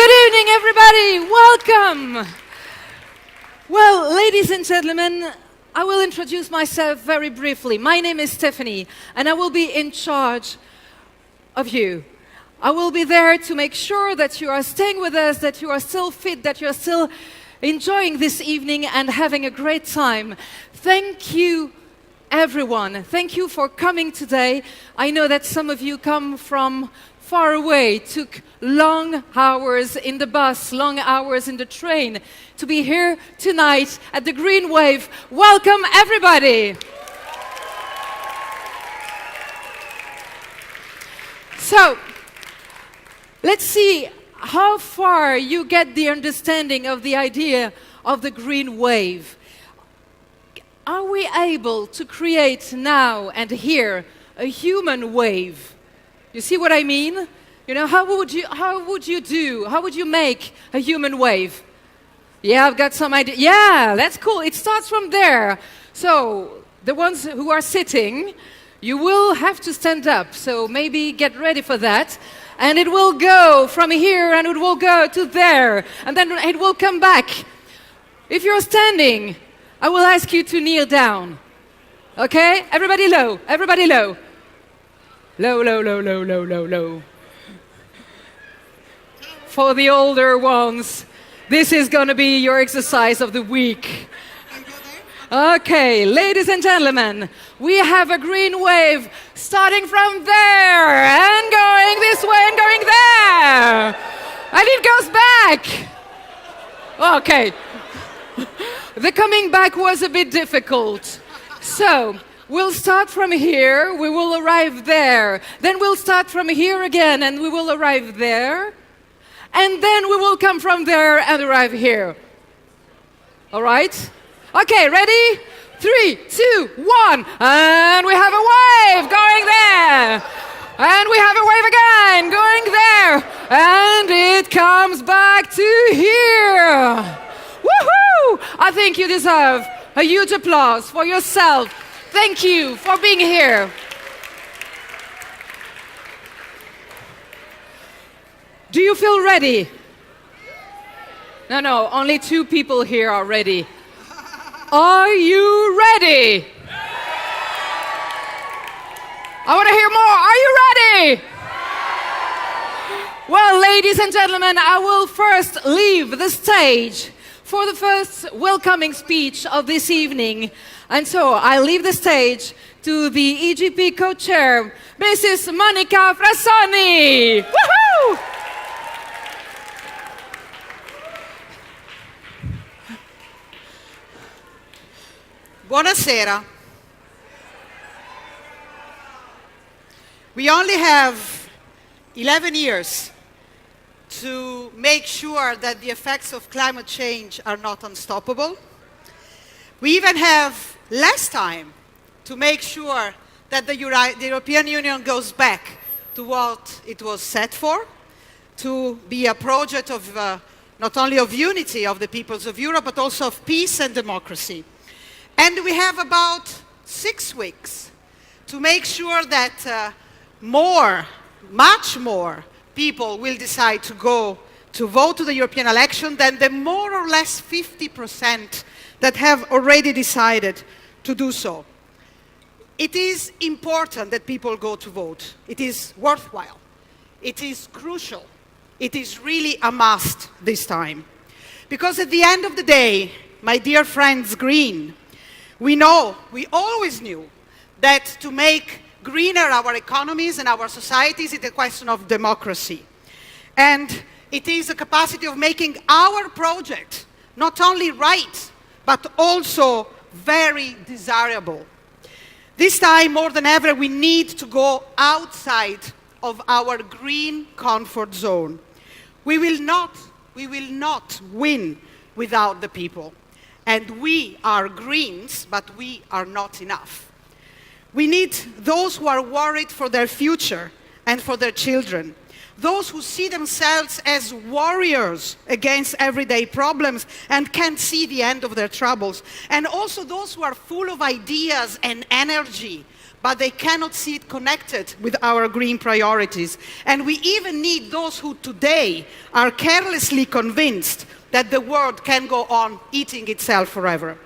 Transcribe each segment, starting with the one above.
Good evening, everybody. Welcome. Well, ladies and gentlemen, I will introduce myself very briefly. My name is Stephanie, and I will be in charge of you. I will be there to make sure that you are staying with us, that you are still fit, that you're still enjoying this evening and having a great time. Thank you, everyone. Thank you for coming today. I know that some of you come from far away, took long hours in the bus, long hours in the train to be here tonight at the Green Wave. Welcome, everybody. So, let's see how far you get the understanding of the idea of the Green Wave. Are we able to create now and here a human wave? You see what I mean? You know, how would you make a human wave? Yeah, I've got some idea. Yeah, that's cool. It starts from there. So, the ones who are sitting, you will have to stand up. So maybe get ready for that. And it will go from here and it will go to there. And then it will come back. If you're standing, I will ask you to kneel down. Okay? Everybody low. Everybody low. Low, low, low, low, low, low, low. For the older ones, this is going to be your exercise of the week. Okay, ladies and gentlemen, we have a green wave starting from there and going this way and going there. And it goes back. Okay. The coming back was a bit difficult. So, we'll start from here, we will arrive there. Then we'll start from here again and we will arrive there. And then we will come from there and arrive here. All right? Okay, ready? 3, 2, 1. And we have a wave going there. And we have a wave again going there. And it comes back to here. Woohoo! I think you deserve a huge applause for yourself. Thank you for being here. Do you feel ready? No, only 2 people here are ready. Are you ready? I want to hear more. Are you ready? Well, ladies and gentlemen, I will first leave the stage for the first welcoming speech of this evening. And so I leave the stage to the EGP co-chair, Mrs. Monica Frassoni. Woohoo! Buonasera. We only have 11 years to make sure that the effects of climate change are not unstoppable. We even have less time to make sure that the European Union goes back to what it was set for, to be a project of not only of unity of the peoples of Europe, but also of peace and democracy. And we have about 6 weeks to make sure that much more people will decide to go to vote to the European election than the more or less 50% that have already decided to do so. It is important that people go to vote. It is worthwhile. It is crucial. It is really a must this time. Because at the end of the day, my dear friends Green, we always knew that to make greener our economies and our societies is a question of democracy. And it is a capacity of making our project not only right, but also very desirable. This time, more than ever, we need to go outside of our green comfort zone. We will not win without the people. And we are Greens, but we are not enough. We need those who are worried for their future and for their children. Those who see themselves as warriors against everyday problems and can't see the end of their troubles. And also those who are full of ideas and energy, but they cannot see it connected with our green priorities. And we even need those who today are carelessly convinced that the world can go on eating itself forever.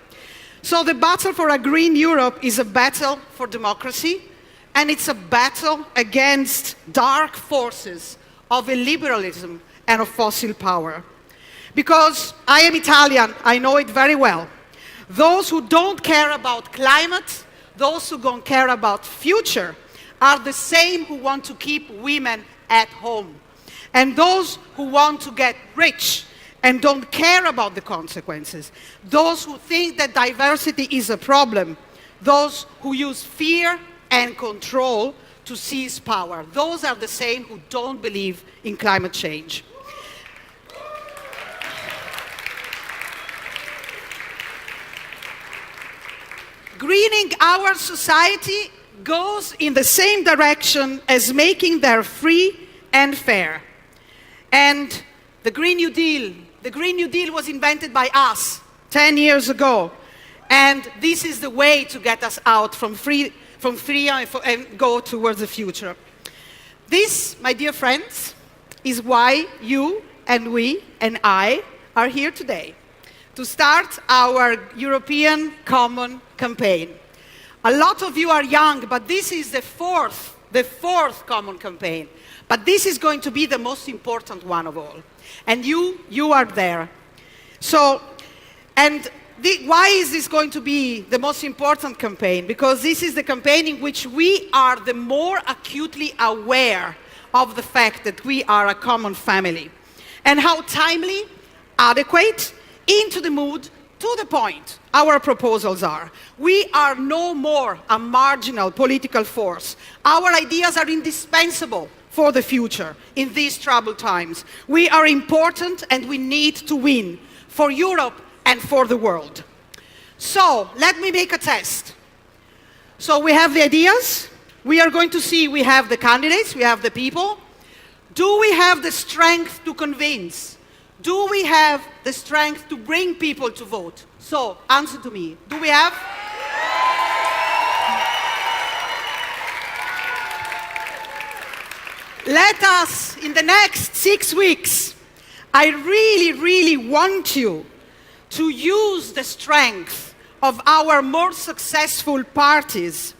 So the battle for a green Europe is a battle for democracy, and it's a battle against dark forces of illiberalism and of fossil power. Because I am Italian, I know it very well. Those who don't care about climate, those who don't care about future, are the same who want to keep women at home. And those who want to get rich and don't care about the consequences, those who think that diversity is a problem, those who use fear and control to seize power, those are the same who don't believe in climate change. Greening our society goes in the same direction as making them free and fair. And the Green New Deal was invented by us 10 years ago. And this is the way to get us out from free and go towards the future. This, my dear friends, is why you and we and I are here today, to start our European Common campaign. A lot of you are young, but this is the fourth common campaign. But this is going to be the most important one of all. And you are there. So, why is this going to be the most important campaign? Because this is the campaign in which we are the more acutely aware of the fact that we are a common family. And how timely, adequate, into the mood, to the point, our proposals are. We are no more a marginal political force. Our ideas are indispensable for the future in these troubled times. We are important and we need to win for Europe and for the world. So, let me make a test. So we have the ideas. We are going to see, we have the candidates, we have the people. Do we have the strength to convince? Do we have the strength to bring people to vote? So, answer to me. Do we have? Let us, in the next 6 weeks, I really want you to use the strength of our more successful parties.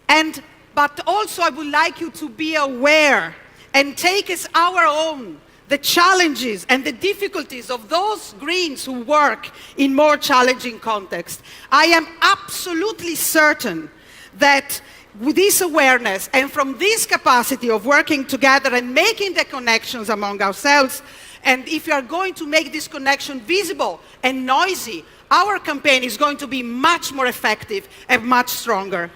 But also I would like you to be aware and take as our own the challenges and the difficulties of those Greens who work in more challenging contexts. I am absolutely certain that with this awareness and from this capacity of working together and making the connections among ourselves, and if you are going to make this connection visible and noisy, our campaign is going to be much more effective and much stronger.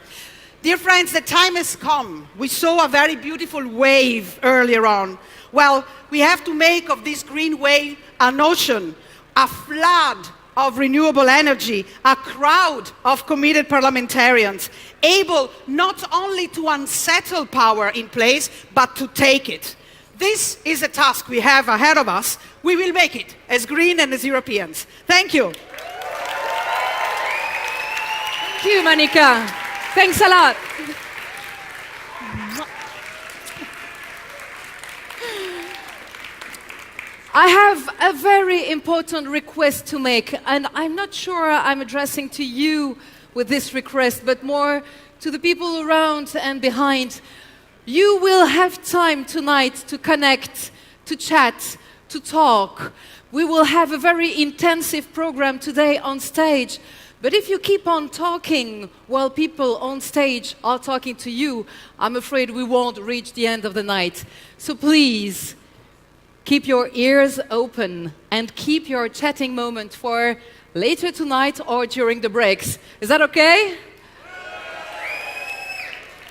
Dear friends, the time has come. We saw a very beautiful wave earlier on. Well, we have to make of this green wave an ocean, a flood of renewable energy, a crowd of committed parliamentarians, able not only to unsettle power in place, but to take it. This is a task we have ahead of us. We will make it as green and as Europeans. Thank you. Thank you, Monica. Thanks a lot. I have a very important request to make, and I'm not sure I'm addressing to you with this request, but more to the people around and behind. You will have time tonight to connect, to chat, to talk. We will have a very intensive program today on stage. But if you keep on talking while people on stage are talking to you, I'm afraid we won't reach the end of the night. So please, keep your ears open and keep your chatting moment for later tonight or during the breaks. Is that okay?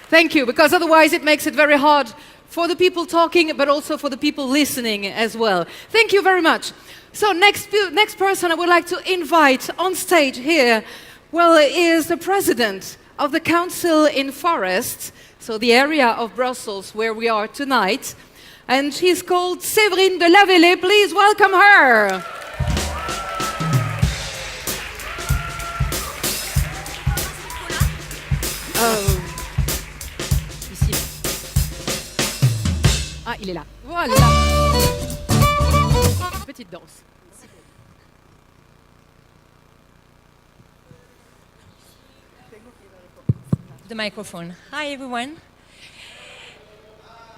Thank you, because otherwise it makes it very hard for the people talking, but also for the people listening as well. Thank you very much. So next person I would like to invite on stage here, well, is the president of the Council in Forests, so the area of Brussels where we are tonight. And she's called Séverine de Lavillée. Please welcome her. Oh. Ah, il est là. Voilà. Petite danse. The microphone. Hi, everyone.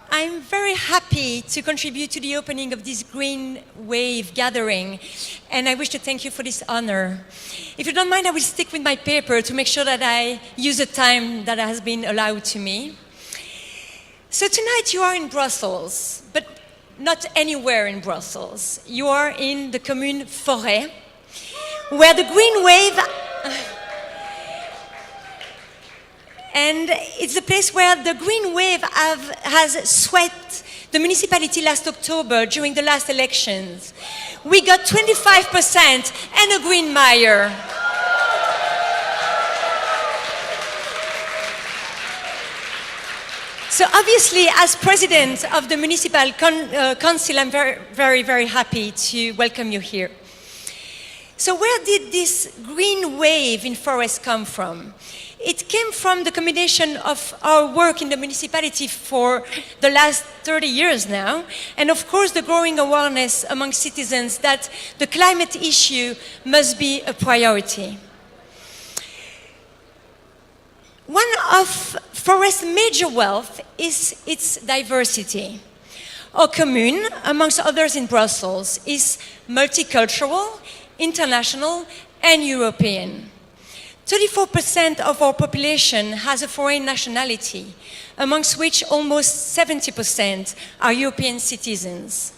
I'm very happy to contribute to the opening of this Green Wave gathering, and I wish to thank you for this honor. If you don't mind, I will stick with my paper to make sure that I use the time that has been allowed to me. So tonight you are in Brussels, but not anywhere in Brussels. You are in the commune Forêt, where the Green Wave... And it's the place where the Green Wave has swept the municipality last October during the last elections. We got 25% and a green mayor. So obviously, as president of the municipal council, I'm very happy to welcome you here. So where did this green wave in Forest come from? It came from the combination of our work in the municipality for the last 30 years now, and of course the growing awareness among citizens that the climate issue must be a priority. One of Forest's major wealth is its diversity. Our commune, amongst others in Brussels, is multicultural, international, and European. 34% of our population has a foreign nationality, amongst which almost 70% are European citizens.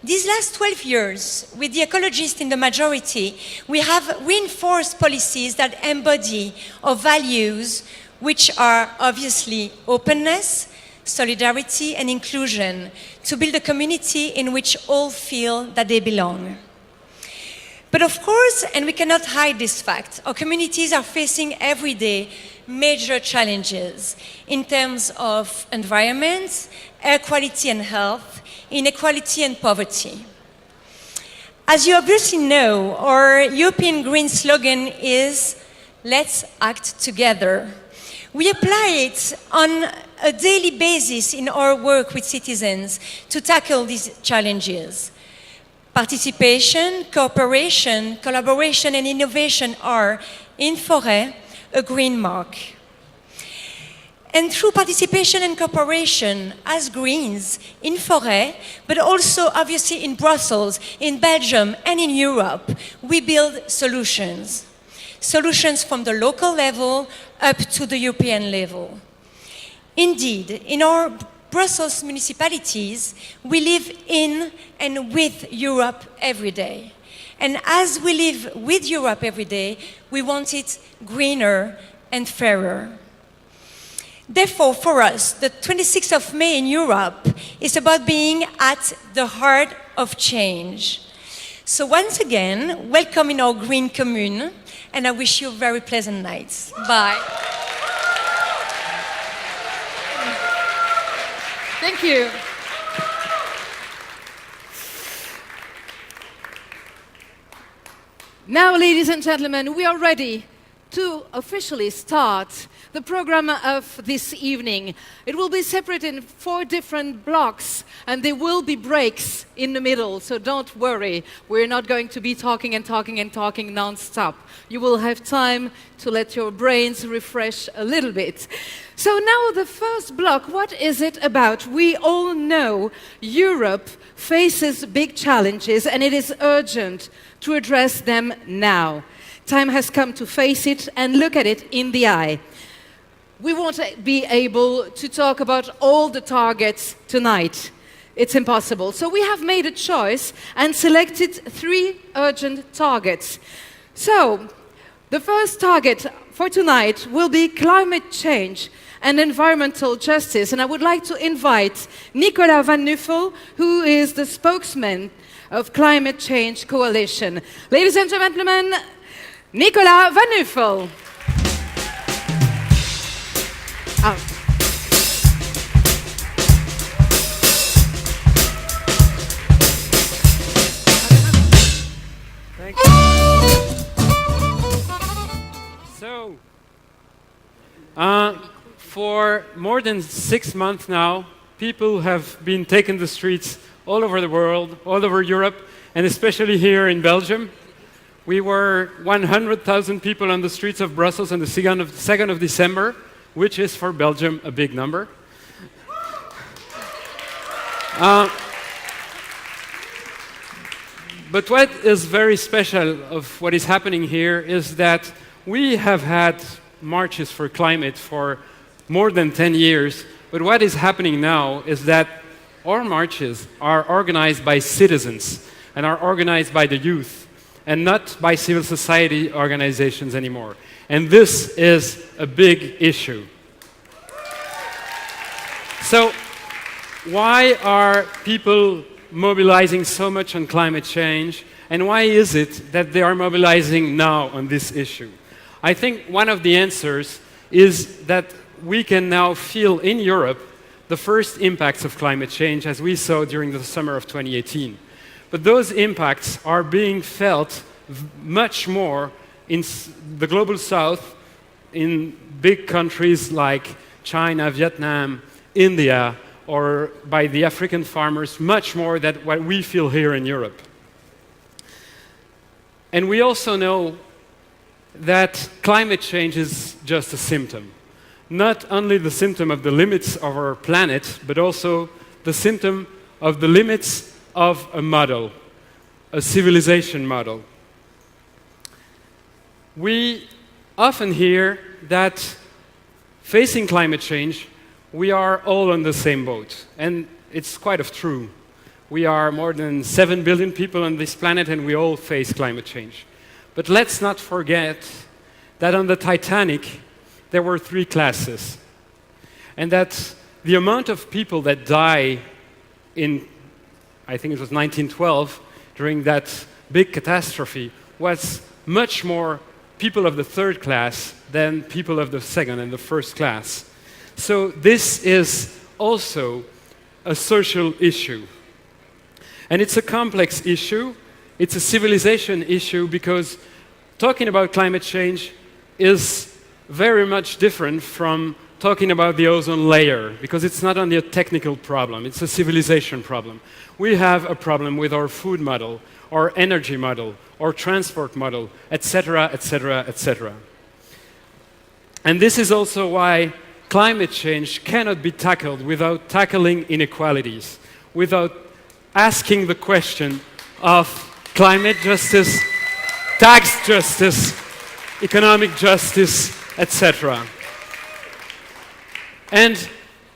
These last 12 years, with the ecologists in the majority, we have reinforced policies that embody our values, which are obviously openness, solidarity, and inclusion, to build a community in which all feel that they belong. But of course, and we cannot hide this fact, our communities are facing every day major challenges in terms of environment, air quality and health, inequality and poverty. As you obviously know, our European Green slogan is, "Let's act together." We apply it on a daily basis in our work with citizens to tackle these challenges. Participation, cooperation, collaboration, and innovation are, in Forêt, a green mark. And through participation and cooperation, as Greens, in Forêt, but also obviously in Brussels, in Belgium, and in Europe, we build solutions. Solutions from the local level up to the European level. Indeed, in our Brussels municipalities, we live in and with Europe every day. And as we live with Europe every day, we want it greener and fairer. Therefore, for us, the 26th of May in Europe is about being at the heart of change. So once again, welcome in our green commune, and I wish you a very pleasant night. Bye. Thank you. Now, ladies and gentlemen, we are ready to officially start the program of this evening. It will be separate in 4 different blocks, and there will be breaks in the middle, so don't worry. We're not going to be talking and talking and talking non-stop. You will have time to let your brains refresh a little bit. So now the first block, what is it about? We all know Europe faces big challenges, and it is urgent to address them now. Time has come to face it and look at it in the eye. We won't be able to talk about all the targets tonight. It's impossible. So we have made a choice and selected 3 urgent targets. So the first target for tonight will be climate change and environmental justice. And I would like to invite Nicolas Van Nuffel, who is the spokesman of Climate Change Coalition. Ladies and gentlemen, Nicolas Van Nuffel. Oh. Thank you. So, for more than 6 months now, people have been taking the streets all over the world, all over Europe, and especially here in Belgium. We were 100,000 people on the streets of Brussels on the 2nd of December, which is for Belgium a big number. But what is very special of what is happening here is that we have had marches for climate for more than 10 years, but what is happening now is that our marches are organized by citizens and are organized by the youth and not by civil society organizations anymore. And this is a big issue. So, why are people mobilizing so much on climate change, and why is it that they are mobilizing now on this issue? I think one of the answers is that we can now feel in Europe the first impacts of climate change as we saw during the summer of 2018. But those impacts are being felt much more in the global south, in big countries like China, Vietnam, India, or by the African farmers, much more than what we feel here in Europe. And we also know that climate change is just a symptom. Not only the symptom of the limits of our planet, but also the symptom of the limits of a model, a civilization model. We often hear that facing climate change, we are all on the same boat. And it's quite true. We are more than 7 billion people on this planet and we all face climate change. But let's not forget that on the Titanic, there were 3 classes. And that the amount of people that die in, I think it was 1912, during that big catastrophe, was much more people of the 3rd class than people of the 2nd and the 1st class. So this is also a social issue. And it's a complex issue. It's a civilization issue because talking about climate change is very much different from talking about the ozone layer, because it's not only a technical problem, it's a civilization problem. We have a problem with our food model, our energy model, our transport model, etc., etc., etc. And this is also why climate change cannot be tackled without tackling inequalities, without asking the question of climate justice, tax justice, economic justice, etc. And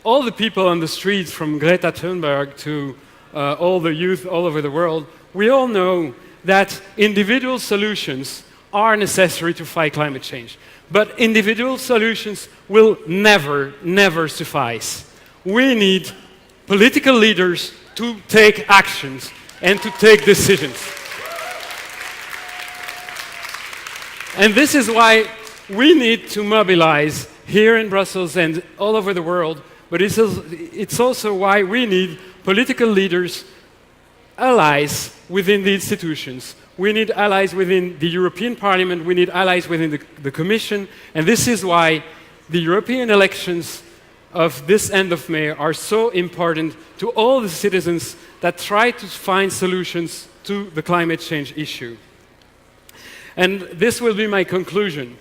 all the people on the streets, from Greta Thunberg to all the youth all over the world, we all know that individual solutions are necessary to fight climate change. But individual solutions will never, never suffice. We need political leaders to take actions and to take decisions. And this is why we need to mobilize here in Brussels and all over the world, but it's also why we need political leaders, allies within the institutions. We need allies within the European Parliament, we need allies within the Commission, and this is why the European elections of this end of May are so important to all the citizens that try to find solutions to the climate change issue. And this will be my conclusion.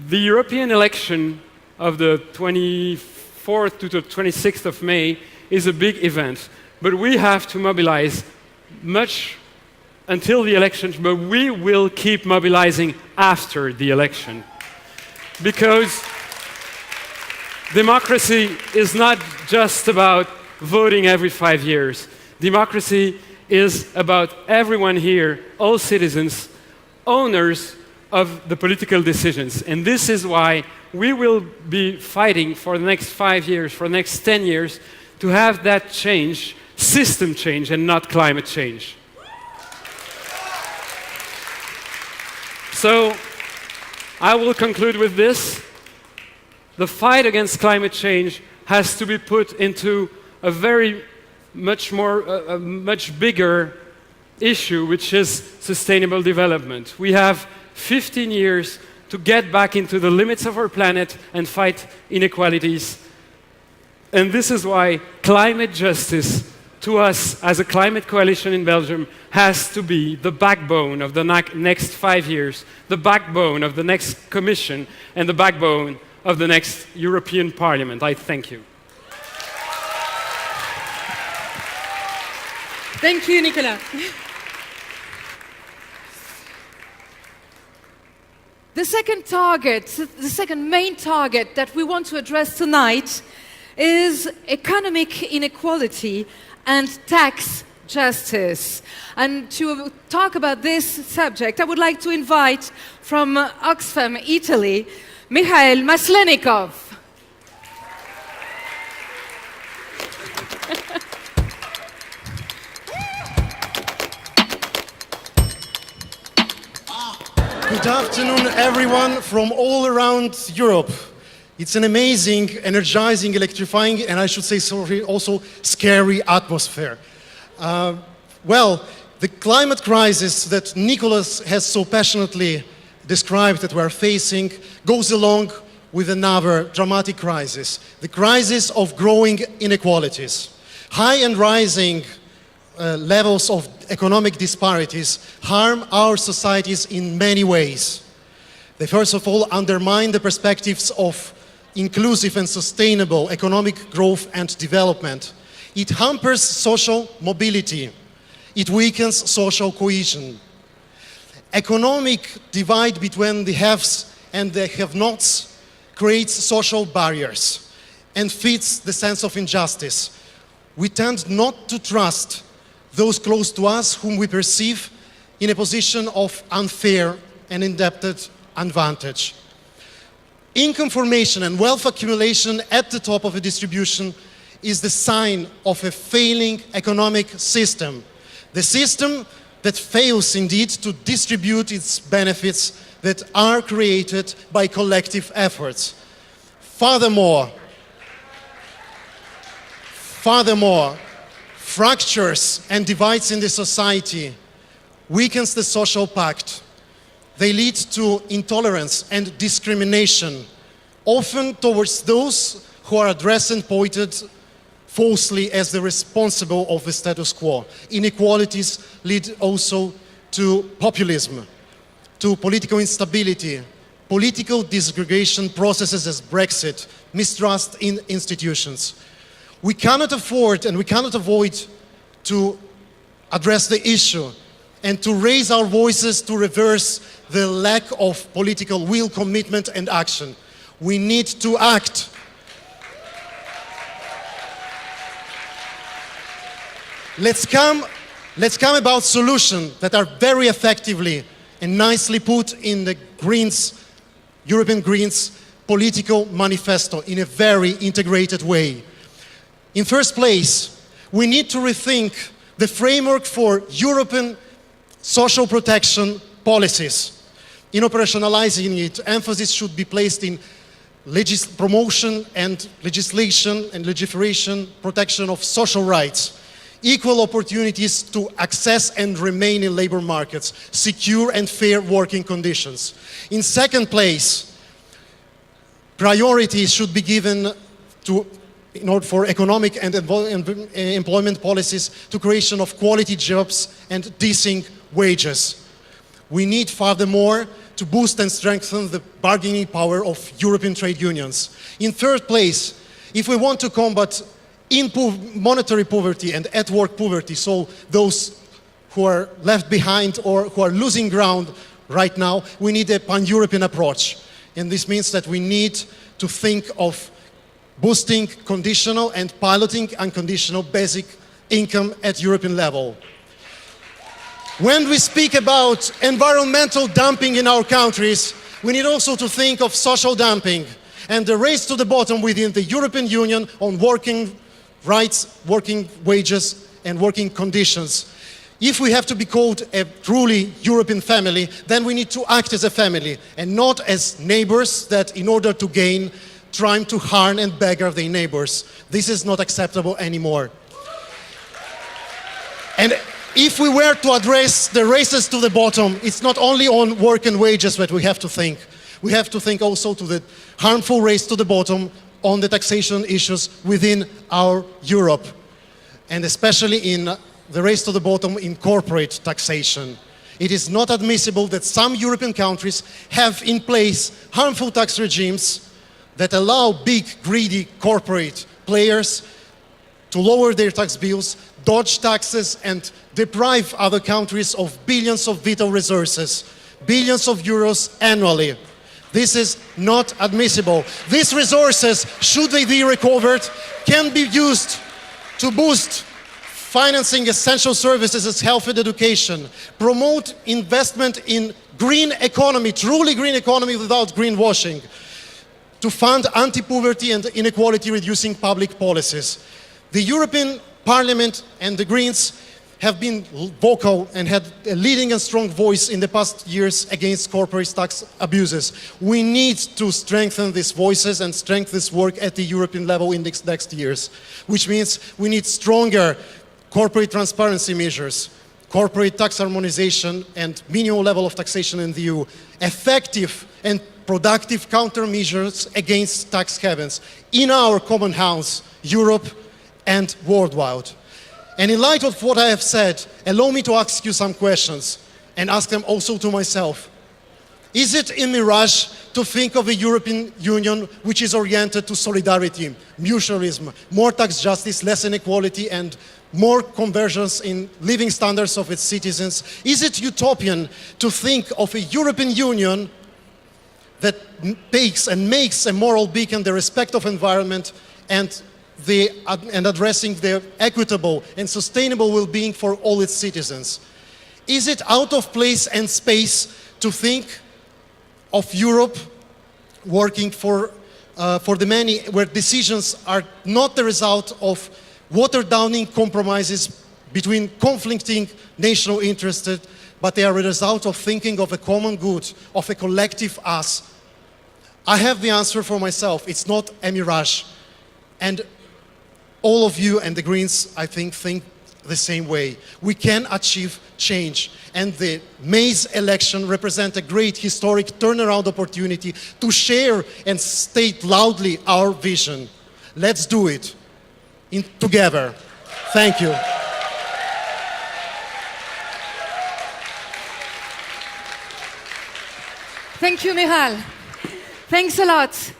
The European election of the 24th to the 26th of May is a big event, but we have to mobilize much until the election, but we will keep mobilizing after the election. Because democracy is not just about voting every 5 years. Democracy is about everyone here, all citizens, owners of the political decisions. And this is why we will be fighting for the next 5 years, for the next 10 years, to have that change, system change, and not climate change. So, I will conclude with this. The fight against climate change has to be put into a much bigger issue, which is sustainable development. We have 15 years to get back into the limits of our planet and fight inequalities. And this is why climate justice, to us as a climate coalition in Belgium, has to be the backbone of the next 5 years, the backbone of the next Commission, and the backbone of the next European Parliament. I thank you. Thank you, Nicolas. The second main target that we want to address tonight is economic inequality and tax justice. And to talk about this subject, I would like to invite from Oxfam, Italy, Mikhail Maslenikov. Good afternoon, everyone from all around Europe. It's an amazing, energizing, electrifying, and I should say also scary atmosphere. Well, the climate crisis that Nicolas has so passionately described that we're facing goes along with another dramatic crisis, the crisis of growing inequalities. High and rising levels of economic disparities harm our societies in many ways. They first of all undermine the perspectives of inclusive and sustainable economic growth and development. It hampers social mobility. It weakens social cohesion. Economic divide between the haves and the have-nots creates social barriers and feeds the sense of injustice. We tend not to trust those close to us whom we perceive in a position of unfair and indebted advantage. Income formation and wealth accumulation at the top of a distribution is the sign of a failing economic system. The system that fails indeed to distribute its benefits that are created by collective efforts. Furthermore, fractures and divides in the society weakens the social pact. They lead to intolerance and discrimination, often towards those who are addressed and pointed falsely as the responsible of the status quo. Inequalities lead also to populism, to political instability, political disaggregation processes as Brexit, mistrust in institutions. We cannot afford and we cannot avoid to address the issue and to raise our voices to reverse the lack of political will, commitment and action. We need to act. Let's come about solutions that are very effectively and nicely put in the Greens, European Greens political manifesto in a very integrated way. In first place, we need to rethink the framework for European social protection policies. In operationalizing it, emphasis should be placed in promotion and legislation and legislation protection of social rights, equal opportunities to access and remain in labor markets, secure and fair working conditions. In second place, priority should be given to in order for economic and employment policies to creation of quality jobs and decent wages. We need furthermore to boost and strengthen the bargaining power of European trade unions. In third place, if we want to combat monetary poverty and at-work poverty, so those who are left behind or who are losing ground right now, we need a pan-European approach. And this means that we need to think of boosting conditional and piloting unconditional basic income at European level. When we speak about environmental dumping in our countries, we need also to think of social dumping and the race to the bottom within the European Union on working rights, working wages and working conditions. If we have to be called a truly European family, then we need to act as a family and not as neighbors that in order to gain trying to harm and beggar their neighbors. This is not acceptable anymore. And if we were to address the races to the bottom, it's not only on work and wages that we have to think. We have to think also to the harmful race to the bottom on the taxation issues within our Europe, and especially in the race to the bottom in corporate taxation. It is not admissible that some European countries have in place harmful tax regimes that allow big, greedy corporate players to lower their tax bills, dodge taxes, and deprive other countries of billions of vital resources, billions of euros annually. This is not admissible. These resources, should they be recovered, can be used to boost financing essential services as health and education, promote investment in green economy, truly green economy without greenwashing, to fund anti-poverty and inequality reducing public policies. The European Parliament and the Greens have been vocal and had a leading and strong voice in the past years against corporate tax abuses. We need to strengthen these voices and strengthen this work at the European level in the next years, which means we need stronger corporate transparency measures, corporate tax harmonization and minimum level of taxation in the EU, effective and productive countermeasures against tax havens in our common house, Europe and worldwide. And in light of what I have said, allow me to ask you some questions and ask them also to myself. Is it a mirage to think of a European Union which is oriented to solidarity, mutualism, more tax justice, less inequality, and more convergence in living standards of its citizens? Is it utopian to think of a European Union that takes and makes a moral beacon the respect of environment and addressing the equitable and sustainable well-being for all its citizens? Is it out of place and space to think of Europe working for the many, where decisions are not the result of watered-downing compromises between conflicting national interests, but they are a result of thinking of a common good, of a collective us? I have the answer for myself. It's not a mirage. And all of you and the Greens, I think the same way. We can achieve change. And the May's election represents a great historic turnaround opportunity to share and state loudly our vision. Let's do it together. Thank you. Thank you, Michal. Thanks a lot.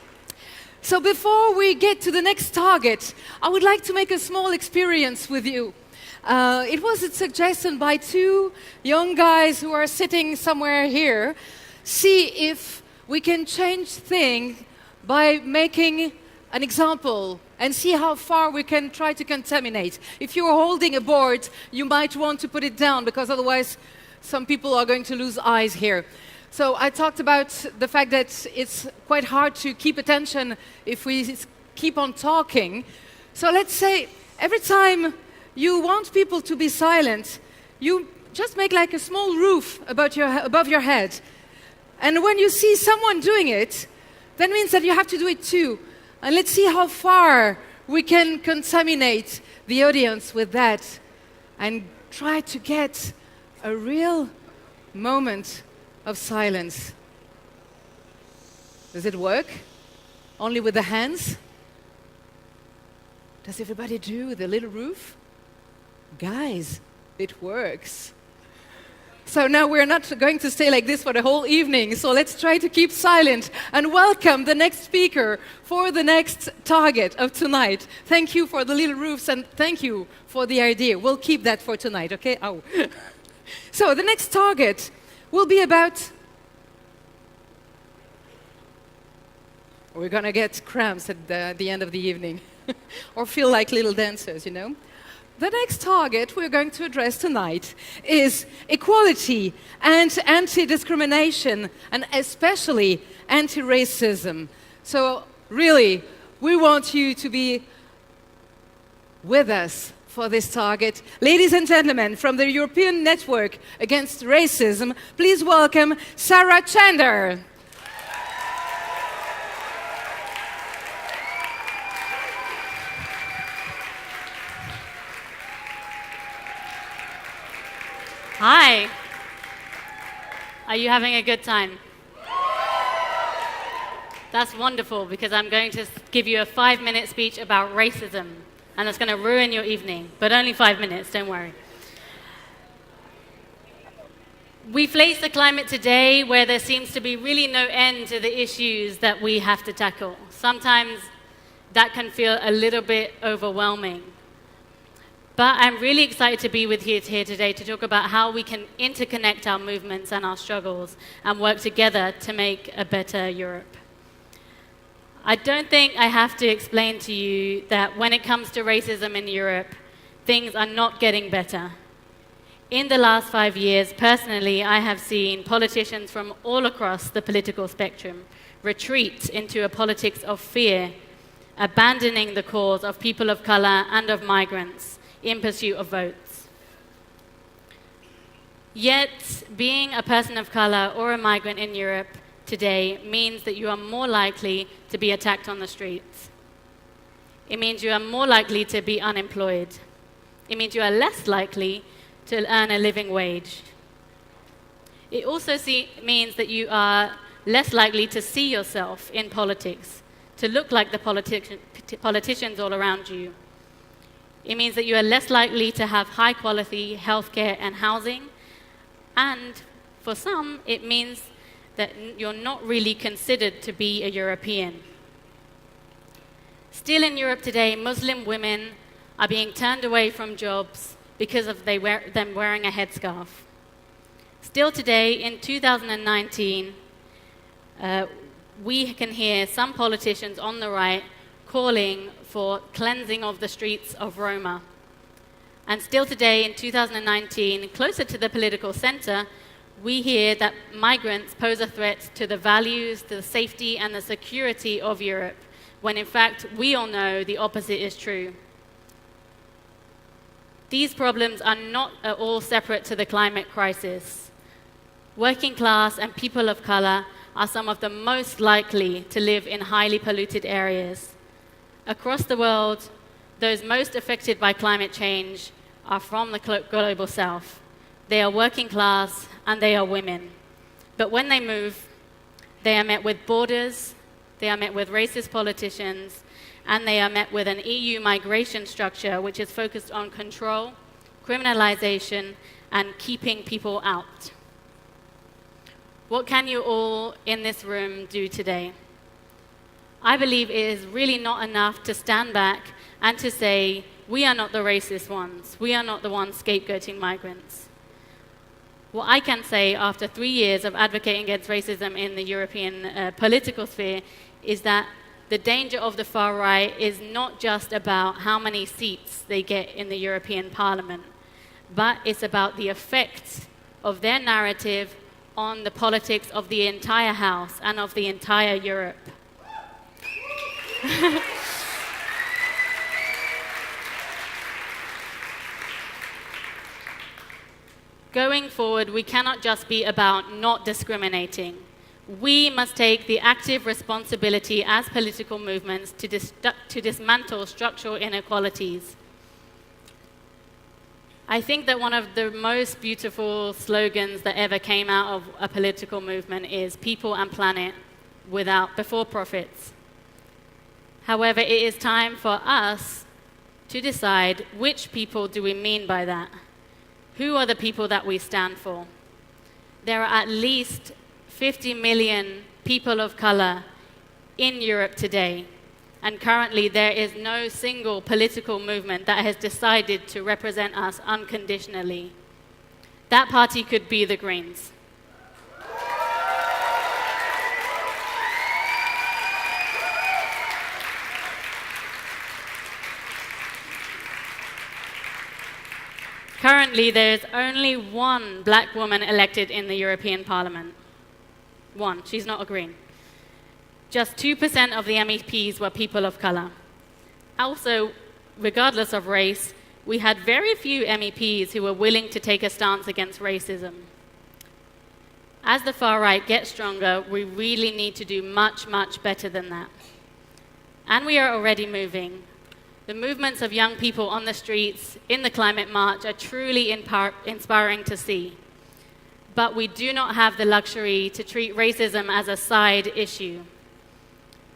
So before we get to the next target, I would like to make a small experience with you. It was a suggestion by two young guys who are sitting somewhere here. See if we can change things by making an example and see how far we can try to contaminate. If you're holding a board, you might want to put it down because otherwise some people are going to lose eyes here. So I talked about the fact that it's quite hard to keep attention if we keep on talking. So let's say every time you want people to be silent, you just make like a small roof above your head. And when you see someone doing it, that means that you have to do it too. And let's see how far we can contaminate the audience with that and try to get a real moment of silence. Does it work? Only with the hands? Does everybody do the little roof? Guys, it works. So now we're not going to stay like this for the whole evening, so let's try to keep silent and welcome the next speaker for the next target of tonight. Thank you for the little roofs and thank you for the idea. We'll keep that for tonight, okay? Oh. So the next target will be about... We're going to get cramps at the end of the evening or feel like little dancers, you know? The next target we're going to address tonight is equality and anti-discrimination, and especially anti-racism. So really, we want you to be with us for this target. Ladies and gentlemen, from the European Network Against Racism, please welcome Sarah Chander. Hi. Are you having a good time? That's wonderful, because I'm going to give you a 5-minute speech about racism, and it's going to ruin your evening, but only 5 minutes, don't worry. We face the climate today where there seems to be really no end to the issues that we have to tackle. Sometimes that can feel a little bit overwhelming. But I'm really excited to be with you here today to talk about how we can interconnect our movements and our struggles and work together to make a better Europe. I don't think I have to explain to you that when it comes to racism in Europe, things are not getting better. In the last 5 years, personally, I have seen politicians from all across the political spectrum retreat into a politics of fear, abandoning the cause of people of color and of migrants in pursuit of votes. Yet, being a person of color or a migrant in Europe today means that you are more likely to be attacked on the streets. It means you are more likely to be unemployed. It means you are less likely to earn a living wage. It also means that you are less likely to see yourself in politics, to look like the politicians all around you. It means that you are less likely to have high-quality healthcare and housing, and for some, it means that you're not really considered to be a European. Still in Europe today, Muslim women are being turned away from jobs because of them wearing a headscarf. Still today, in 2019, we can hear some politicians on the right calling for cleansing of the streets of Roma. And still today, in 2019, closer to the political center, we hear that migrants pose a threat to the values, to the safety, and the security of Europe, when in fact, we all know the opposite is true. These problems are not at all separate to the climate crisis. Working class and people of color are some of the most likely to live in highly polluted areas. Across the world, those most affected by climate change are from the global south. They are working class and they are women. But when they move, they are met with borders, they are met with racist politicians, and they are met with an EU migration structure which is focused on control, criminalization, and keeping people out. What can you all in this room do today? I believe it is really not enough to stand back and to say, we are not the racist ones, we are not the ones scapegoating migrants. What I can say after 3 years of advocating against racism in the European political sphere is that the danger of the far right is not just about how many seats they get in the European Parliament, but it's about the effects of their narrative on the politics of the entire House and of the entire Europe. Going forward, we cannot just be about not discriminating. We must take the active responsibility as political movements to dismantle structural inequalities. I think that one of the most beautiful slogans that ever came out of a political movement is people and planet before profits. However, it is time for us to decide which people do we mean by that. Who are the people that we stand for? There are at least 50 million people of color in Europe today, and currently there is no single political movement that has decided to represent us unconditionally. That party could be the Greens. Currently, there is only one black woman elected in the European Parliament. One. She's not a Green. Just 2% of the MEPs were people of color. Also, regardless of race, we had very few MEPs who were willing to take a stance against racism. As the far right gets stronger, we really need to do much, much better than that. And we are already moving. The movements of young people on the streets in the climate march are truly inspiring to see. But we do not have the luxury to treat racism as a side issue.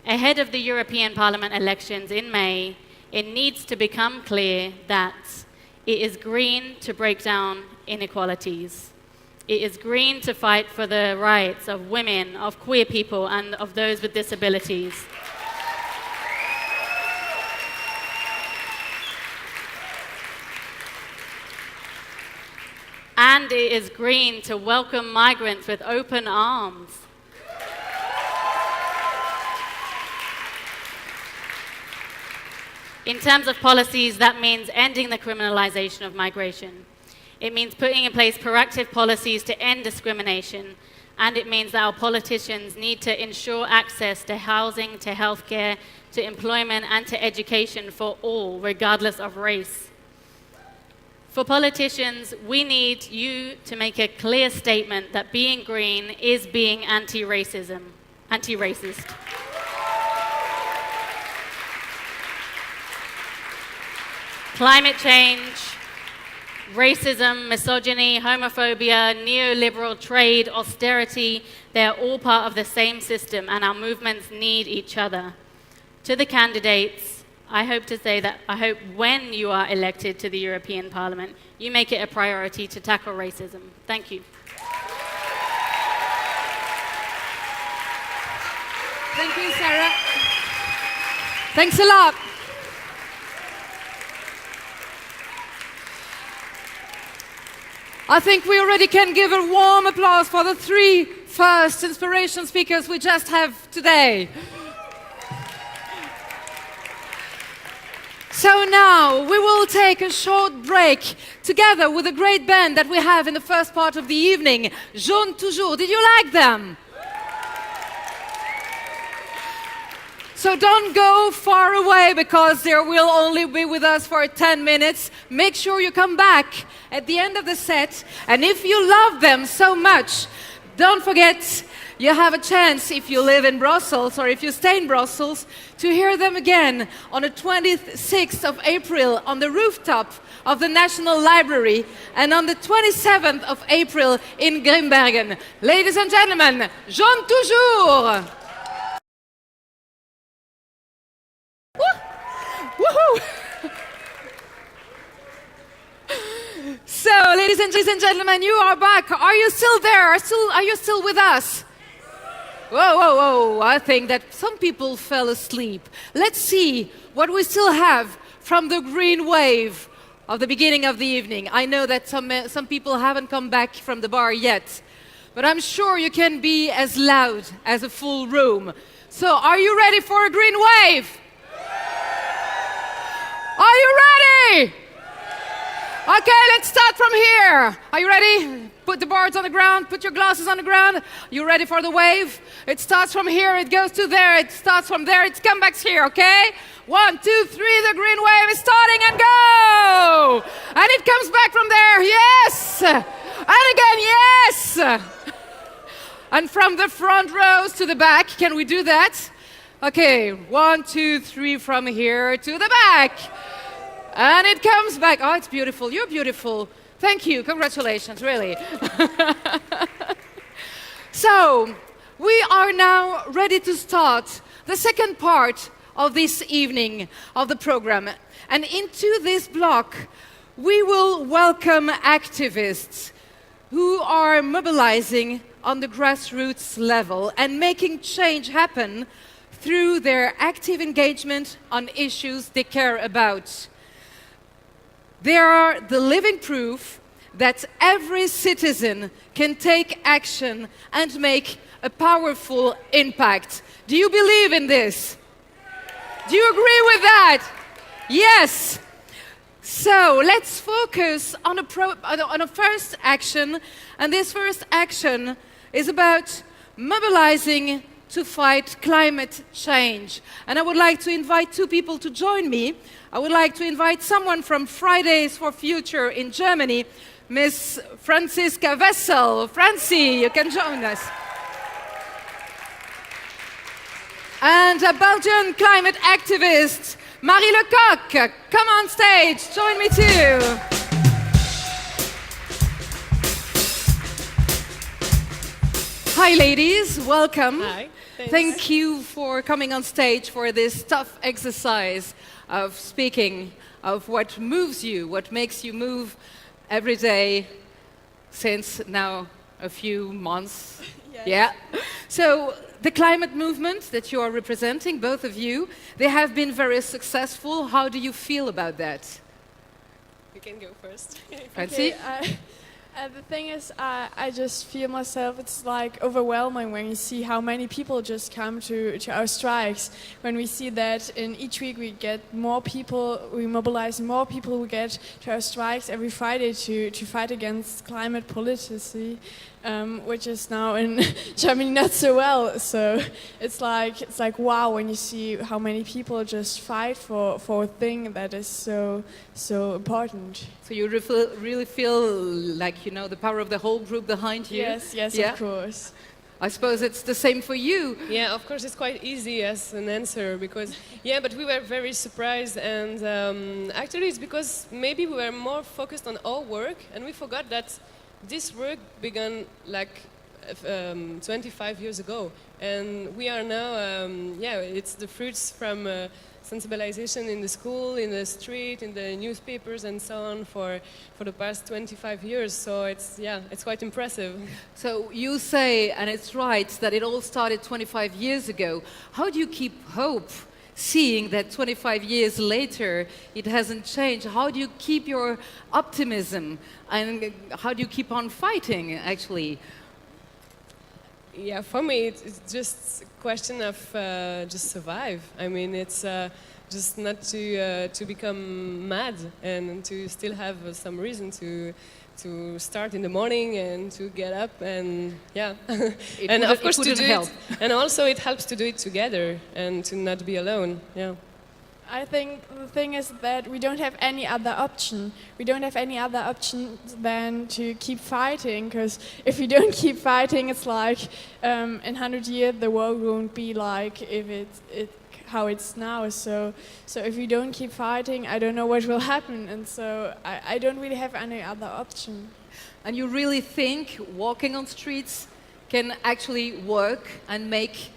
Ahead of the European Parliament elections in May, it needs to become clear that it is green to break down inequalities. It is green to fight for the rights of women, of queer people, and of those with disabilities. And it is green to welcome migrants with open arms. In terms of policies, that means ending the criminalization of migration. It means putting in place proactive policies to end discrimination. And it means that our politicians need to ensure access to housing, to healthcare, to employment, and to education for all, regardless of race. For politicians, we need you to make a clear statement that being green is being anti-racist. Climate change, racism, misogyny, homophobia, neoliberal trade, austerity, they're all part of the same system, and our movements need each other. To the candidates, I hope to say that I hope when you are elected to the European Parliament, you make it a priority to tackle racism. Thank you. Thank you, Sarah. Thanks a lot. I think we already can give a warm applause for the 3 first inspiration speakers we just have today. So now we will take a short break together with a great band that we have in the first part of the evening, Jaune Toujours. Did you like them? So don't go far away because they will only be with us for 10 minutes. Make sure you come back at the end of the set. And if you love them so much, don't forget you have a chance, if you live in Brussels or if you stay in Brussels, to hear them again on the 26th of April on the rooftop of the National Library and on the 27th of April in Grimbergen. Ladies and gentlemen, Jaune Toujours! Woohoo! So, ladies and gentlemen, you are back. Are you still there? Are you still with us? Whoa, whoa, whoa. I think that some people fell asleep. Let's see what we still have from the green wave of the beginning of the evening. I know that some people haven't come back from the bar yet, but I'm sure you can be as loud as a full room. So, are you ready for a green wave? Are you ready? Okay, let's start from here. Are you ready? Put the boards on the ground, put your glasses on the ground. You ready for the wave? It starts from here, it goes to there, it starts from there, it comes back here, okay? 1, 2, 3, the green wave is starting and go! And it comes back from there, yes! And again, yes! And from the front rows to the back, can we do that? Okay, 1, 2, 3, from here to the back. And it comes back. Oh, it's beautiful. You're beautiful. Thank you. Congratulations, really. So, we are now ready to start the second part of this evening of the program. And into this block, we will welcome activists who are mobilizing on the grassroots level and making change happen through their active engagement on issues they care about. They are the living proof that every citizen can take action and make a powerful impact. Do you believe in this? Do you agree with that? Yes. So let's focus on a first action, and this first action is about mobilizing to fight climate change. And I would like to invite 2 people to join me. I would like to invite someone from Fridays for Future in Germany, Miss Franziska Wessel. Francie, you can join us. And a Belgian climate activist, Marie Lecoq. Come on stage, join me too. Hi ladies, welcome. Hi. Thank you for coming on stage for this tough exercise of speaking of what moves you, what makes you move every day since now a few months. Yeah. So the climate movement that you are representing, both of you, they have been very successful. How do you feel about that? You can go first. Francie? The thing is, I just feel myself, it's like overwhelming when you see how many people just come to our strikes. When we see that in each week we get more people, we mobilize more people who get to our strikes every Friday to fight against climate policy, which is now in Germany not so well. So it's like wow when you see how many people just fight for a thing that is so important. So you really feel like you know the power of the whole group behind you? Yes, Yeah? of course. I suppose it's the same for you. Yeah, of course, it's quite easy as an answer because, yeah, but we were very surprised, and actually it's because maybe we were more focused on our work and we forgot that this work began like 25 years ago, and we are now, yeah, it's the fruits from sensibilization in the school, in the street, in the newspapers and so on for the past 25 years. So it's, yeah, it's quite impressive. So you say, and it's right, that it all started 25 years ago. How do you keep hope, seeing that 25 years later it hasn't changed? How do you keep your optimism, and how do you keep on fighting, actually? Yeah, for me, it's just a question of just survive. I mean, it's just not to become mad and to still have some reason to start in the morning and to get up and yeah, and of course to do it. And also it helps to do it together and to not be alone. Yeah. I think the thing is that we don't have any other option. We don't have any other option than to keep fighting, because if we don't keep fighting, it's like in 100 years the world won't be like if it how it's now. So if we don't keep fighting, I don't know what will happen, and so I don't really have any other option. And you really think walking on streets can actually work and make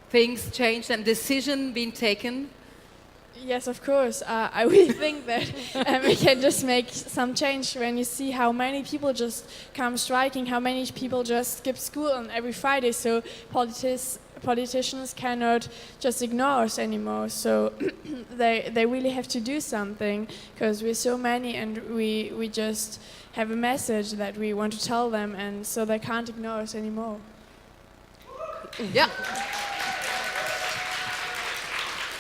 things change and decision being taken? Yes, of course. I really think that we can just make some change when you see how many people just come striking, how many people just skip school on every Friday. So politicians cannot just ignore us anymore. So they really have to do something, because we're so many and we just have a message that we want to tell them, and so they can't ignore us anymore. Yeah.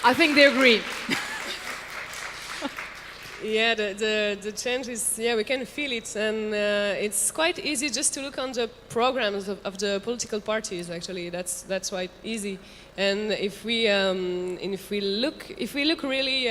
I think they agree. Yeah, the change is, yeah, we can feel it, and it's quite easy just to look on the programs of the political parties. Actually, that's quite easy. And if we look really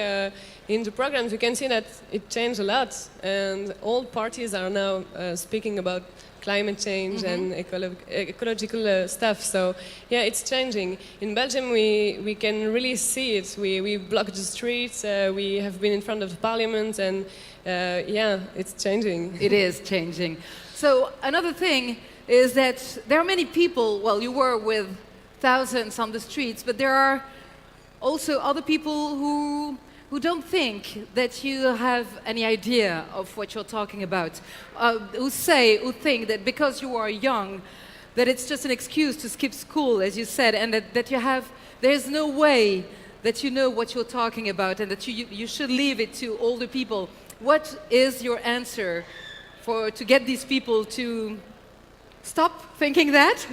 in the programs, we can see that it changed a lot, and all parties are now speaking about climate change and ecological stuff. So yeah, it's changing. In Belgium, we can really see it. We block the streets. We have been in front of the parliament, and yeah, it's changing. It is changing. So another thing is that there are many people, well, you were with thousands on the streets, but there are also other people who don't think that you have any idea of what you're talking about, who think that because you are young, that it's just an excuse to skip school, as you said, and that there's no way that you know what you're talking about, and that you should leave it to older people. What is your answer to get these people to stop thinking that?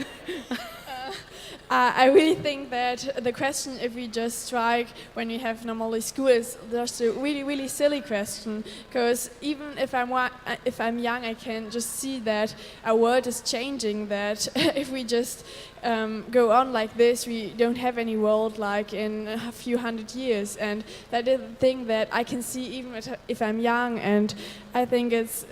I really think that the question if we just strike when we have normally school is just a really, really silly question, because even if I'm young, I can just see that our world is changing, that if we just go on like this, we don't have any world like in a few hundred years, and that is the thing that I can see even if I'm young. And I think it's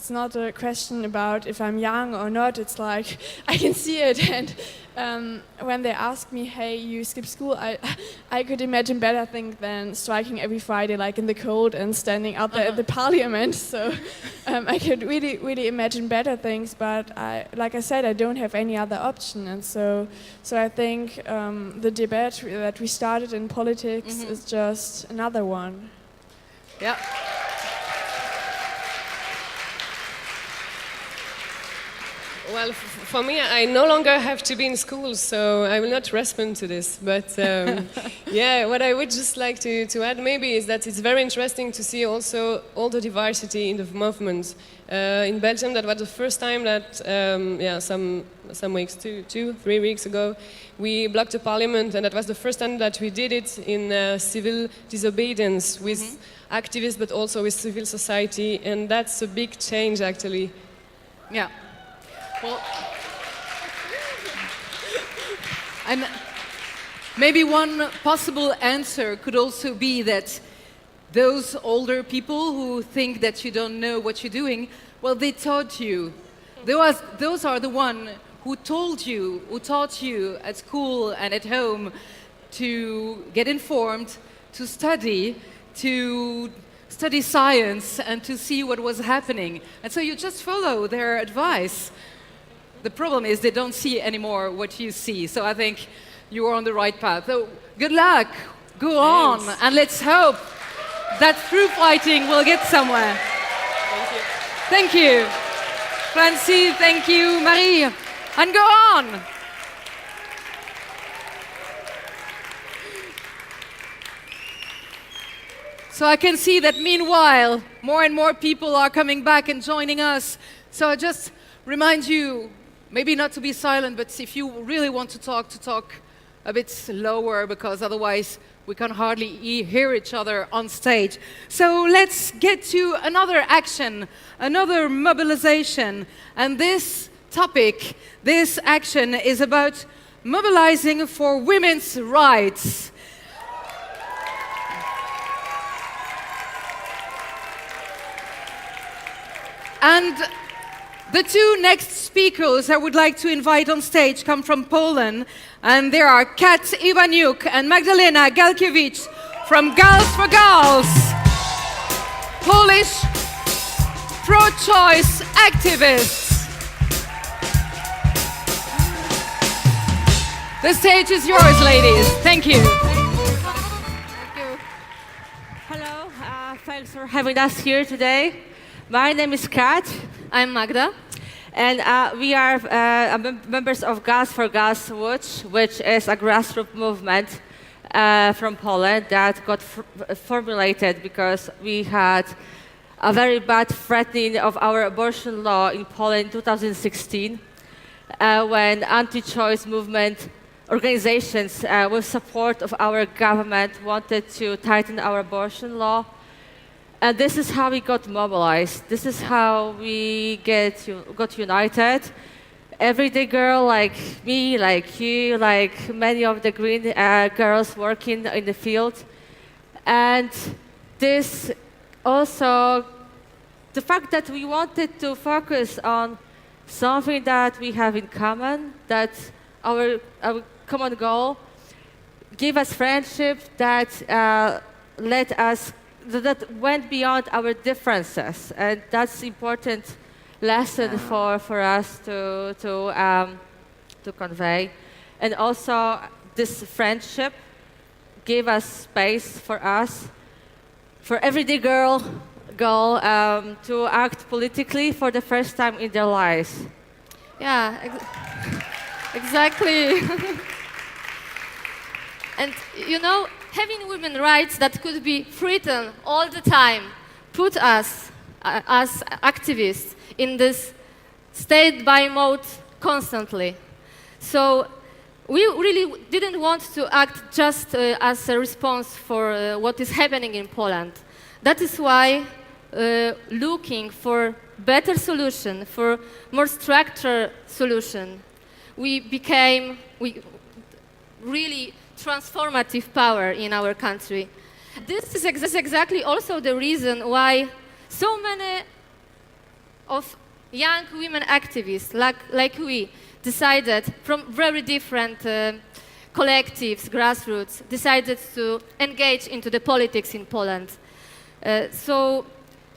not a question about if I'm young or not. It's like I can see it, and when they asked me, hey, you skip school, I could imagine better things than striking every Friday, like in the cold and standing out there at the parliament. So I could really imagine better things, but like I said, I don't have any other option. And so I think the debate that we started in politics is just another one. Yeah. Well, for me, I no longer have to be in school, so I will not respond to this. But yeah, what I would just like to add maybe is that it's very interesting to see also all the diversity in the movement. In Belgium, that was the first time that, some weeks, 3 weeks ago, we blocked the parliament, and that was the first time that we did it in civil disobedience with activists, but also with civil society, and that's a big change, actually. Yeah. Well, and maybe one possible answer could also be that those older people who think that you don't know what you're doing, well, they taught you. Those are the ones who taught you at school and at home to get informed, to study science, and to see what was happening. And so you just follow their advice. The problem is they don't see anymore what you see. So I think you are on the right path. So good luck. Go on. And let's hope that through fighting we'll get somewhere. Thank you. Thank you. Francie, thank you. Marie. And go on. So I can see that meanwhile, more and more people are coming back and joining us. So I just remind you, maybe not to be silent, but if you really want to talk a bit slower, because otherwise we can hardly hear each other on stage. So let's get to another action, another mobilization. And this topic, this action is about mobilizing for women's rights. And the two next speakers I would like to invite on stage come from Poland, and there are Kat Iwaniuk and Magdalena Galkiewicz from Girls for Girls, Polish pro-choice activists. The stage is yours, ladies. Thank you. Thank you. Hello, thanks for having us here today. My name is Kat. I'm Magda. And we are members of Girls for Grassroots, which is a grassroots movement from Poland that got formulated because we had a very bad threatening of our abortion law in Poland in 2016, when anti-choice movement organizations with support of our government wanted to tighten our abortion law. And this is how we got mobilized. This is how we got united. Everyday girl like me, like you, like many of the green girls working in the field. And this also, the fact that we wanted to focus on something that we have in common, that our common goal, give us friendship that let us that went beyond our differences, and that's important lesson for us to convey. And also, this friendship gave us space for us, for everyday girl to act politically for the first time in their lives. Yeah, exactly. And you know, having women's rights that could be threatened all the time put us, as activists, in this state by mode constantly. So we really didn't want to act just as a response for what is happening in Poland. That is why looking for better solution, for more structured solution, we became really transformative power in our country. This is exactly also the reason why so many of young women activists like we decided, from very different collectives, grassroots, decided to engage into the politics in Poland. So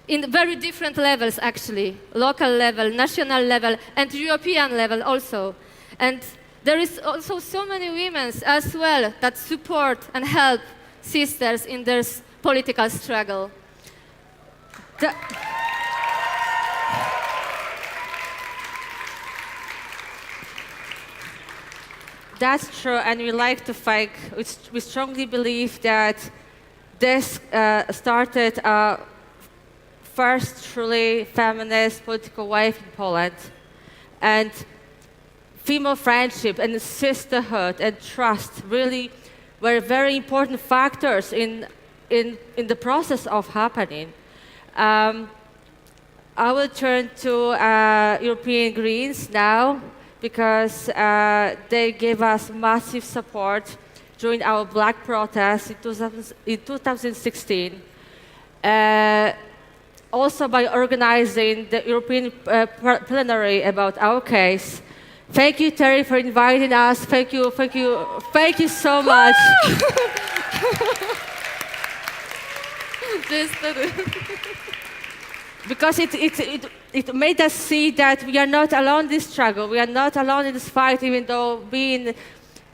in very different levels, actually, local level, national level, and European level also. And there is also so many women as well that support and help sisters in their political struggle. That's true, and we like to thank, we strongly believe that this started a first truly feminist political wave in Poland. And female friendship and sisterhood and trust really were very important factors in the process of happening. I will turn to European Greens now, because they gave us massive support during our Black protest in 2016. Also by organizing the European plenary about our case. Thank you, Terry, for inviting us. Thank you so much. Because it made us see that we are not alone in this struggle. We are not alone in this fight, even though being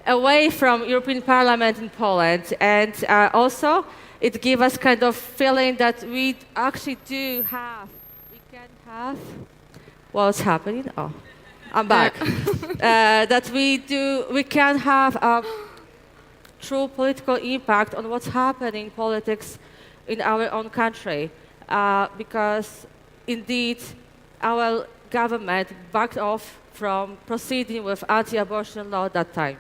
away from European Parliament in Poland. And also, it gave us kind of feeling that we actually we can have, what's happening? Oh, I'm back. That we can have a true political impact on what's happening in politics in our own country. Because indeed our government backed off from proceeding with anti-abortion law at that time.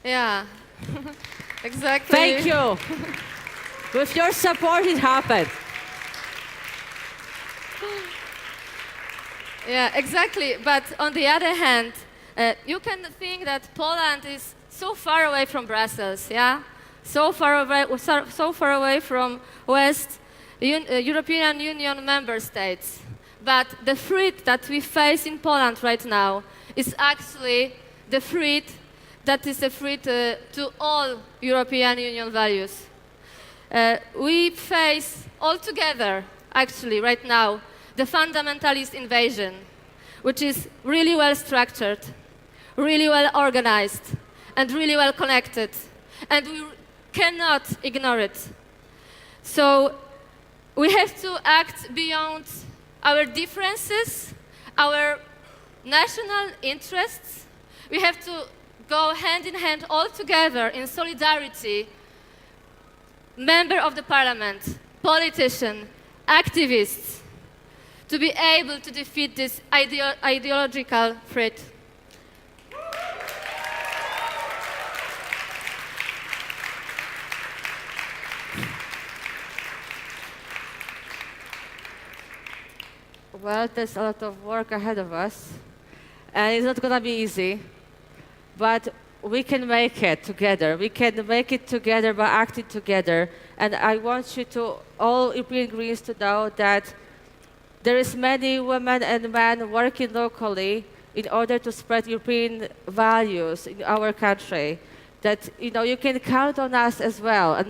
Yeah, exactly. Thank you. With your support, it happened. Yeah, exactly. But on the other hand, you can think that Poland is so far away from Brussels, yeah? So far away from West European Union member states. But the threat that we face in Poland right now is actually the threat that is a threat to all European Union values. We face all together, actually, right now, the fundamentalist invasion, which is really well structured, really well organized, and really well connected. And we cannot ignore it. So we have to act beyond our differences, our national interests. We have to go hand in hand all together in solidarity, member of the parliament, politician, activists, to be able to defeat this ideological threat. Well, there's a lot of work ahead of us, and it's not going to be easy, but we can make it together. We can make it together by acting together, and I want you to, all European Greens, to know that there is many women and men working locally in order to spread European values in our country, that you can count on us as well.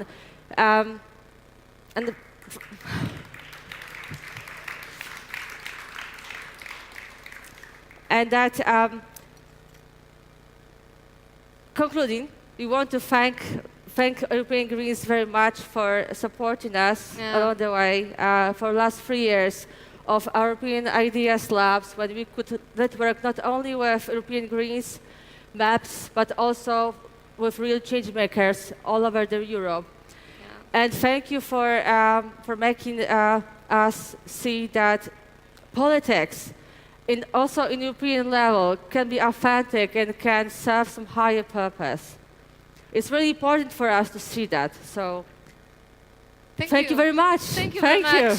And that, concluding, we want to thank European Greens very much for supporting us along the way for the last 3 years of our European Ideas Labs, when we could network not only with European Greens maps, but also with real change makers all over Europe. Yeah. And thank you for making us see that politics, also in European level, can be authentic and can serve some higher purpose. It's really important for us to see that. So, thank you very much. Thank you very much.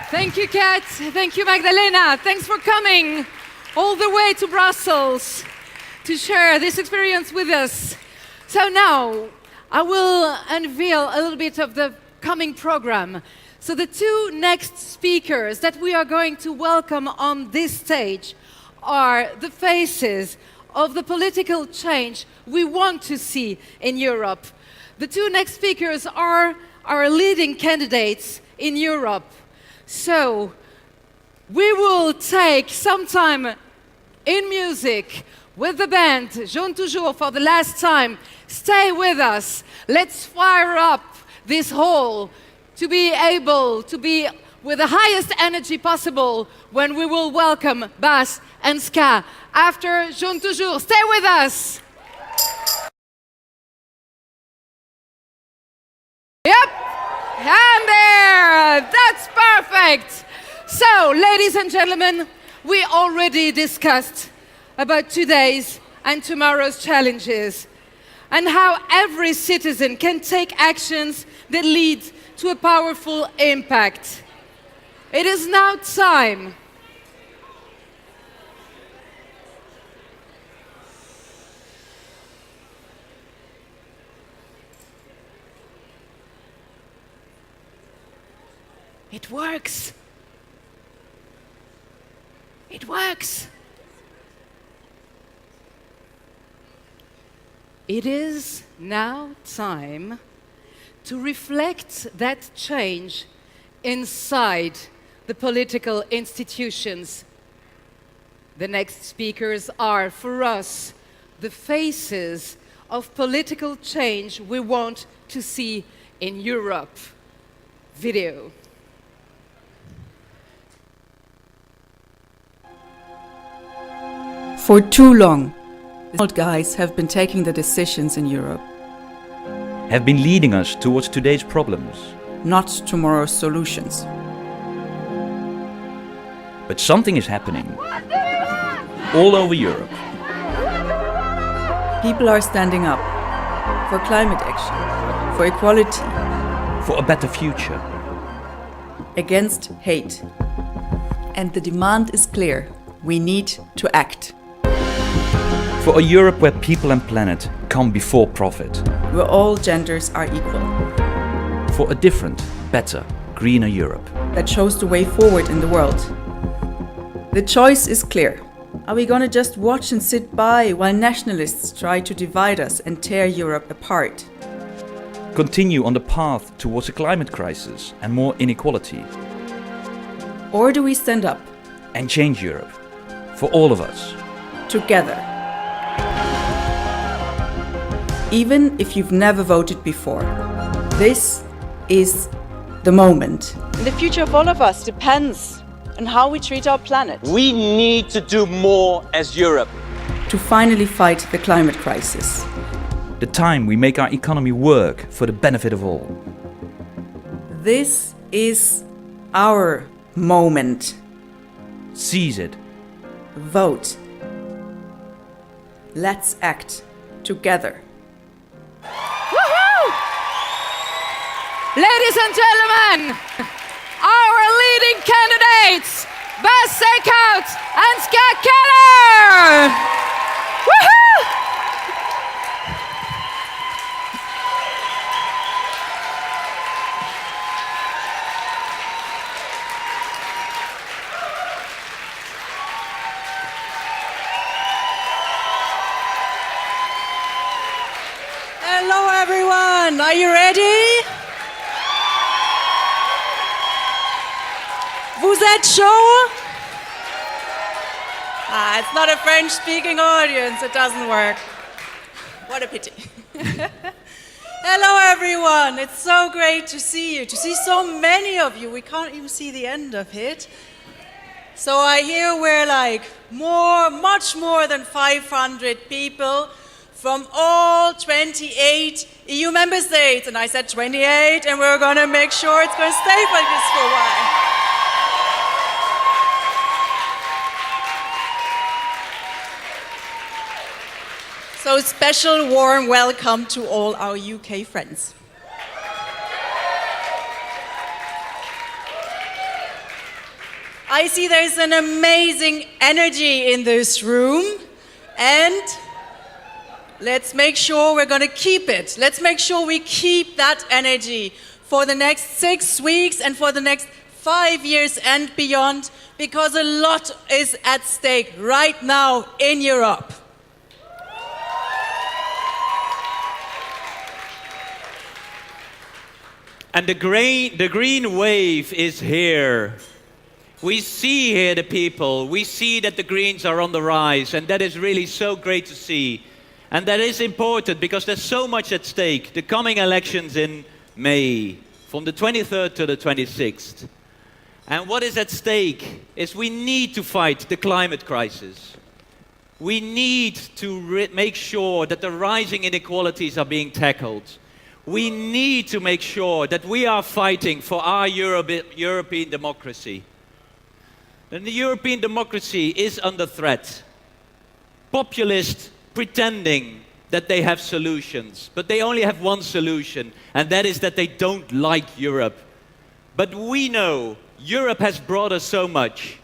Thank you, Kat. Thank you, Magdalena. Thanks for coming all the way to Brussels to share this experience with us. So now, I will unveil a little bit of the upcoming program. So the two next speakers that we are going to welcome on this stage are the faces of the political change we want to see in Europe. The two next speakers are our leading candidates in Europe. So we will take some time in music with the band Jaune Toujours for the last time. Stay with us. Let's fire up this hall to be able to be with the highest energy possible when we will welcome bass and ska after Jaune Toujours. Stay with us. Yep, and there, that's perfect. So, ladies and gentlemen, we already discussed about today's and tomorrow's challenges and how every citizen can take actions that lead to a powerful impact. It is now time It works. It works. It is now time to reflect that change inside the political institutions. The next speakers are, for us, the faces of political change we want to see in Europe. Video. For too long, the old guys have been taking the decisions in Europe, have been leading us towards today's problems. not tomorrow's solutions. But something is happening all over Europe. People are standing up for climate action, for equality, For a better future. against hate. And the demand is clear. We need to act. For a Europe where people and planet come before profit. Where all genders are equal. For a different, better, greener Europe. That shows the way forward in the world. The choice is clear. Are we gonna just watch and sit by while nationalists try to divide us and tear Europe apart? Continue on the path towards a climate crisis and more inequality. Or do we stand up And change Europe. For all of us. together? Even if you've never voted before, this is the moment. The future of all of us depends on how we treat our planet. We need to do more as Europe. To finally fight the climate crisis. The time we make our economy work for the benefit of all. This is our moment. Seize it. Vote. Let's act together. Woohoo! Ladies and gentlemen, our leading candidates, Bas Sekout and Ska Keller! Woohoo! Hello everyone, are you ready? Vous êtes chaud? It's not a French-speaking audience, it doesn't work. What a pity. Hello everyone, it's so great to see you, to see so many of you. We can't even see the end of it. So I hear we're like much more than 500 people from all 28 EU member states. And I said 28, and we're gonna make sure it's gonna stay like this for a while. So special warm welcome to all our UK friends. I see there's an amazing energy in this room, and let's make sure we're going to keep it. Let's make sure we keep that energy for the next 6 weeks and for the next 5 years and beyond, because a lot is at stake right now in Europe. And the green wave is here. We see here the people. We see that the Greens are on the rise, and that is really so great to see. And that is important because there's so much at stake. The coming elections in May, from the 23rd to the 26th. And what is at stake is we need to fight the climate crisis. We need to make sure that the rising inequalities are being tackled. We need to make sure that we are fighting for our European democracy. And the European democracy is under threat. Populists pretending that they have solutions, but they only have one solution, and that is that they don't like Europe. But we know Europe has brought us so much.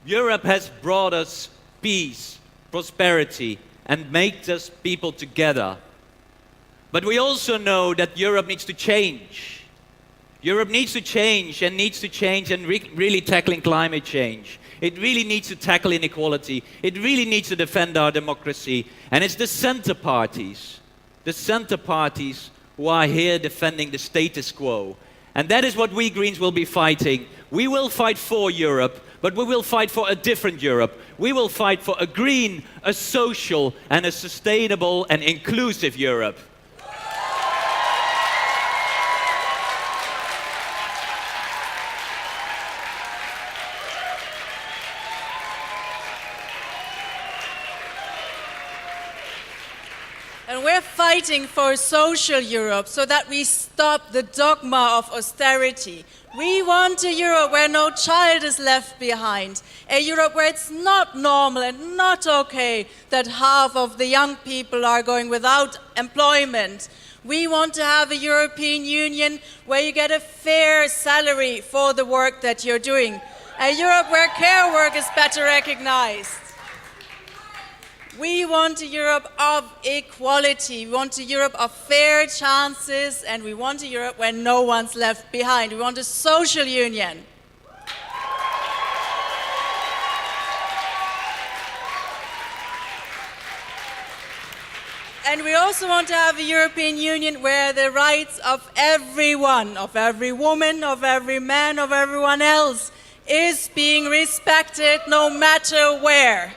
Europe has brought us peace, prosperity, and made us people together. But we also know that Europe needs to change. Europe needs to change and really tackling climate change. It really needs to tackle inequality. It really needs to defend our democracy. And it's the center parties who are here defending the status quo. And that is what we Greens will be fighting. We will fight for Europe, but we will fight for a different Europe. We will fight for a green, a social, and a sustainable and inclusive Europe. And we're fighting for a social Europe so that we stop the dogma of austerity. We want a Europe where no child is left behind. A Europe where it's not normal and not okay that half of the young people are going without employment. We want to have a European Union where you get a fair salary for the work that you're doing. A Europe where care work is better recognized. We want a Europe of equality. We want a Europe of fair chances, and we want a Europe where no one's left behind. We want a social union. And we also want to have a European Union where the rights of everyone, of every woman, of every man, of everyone else, is being respected no matter where.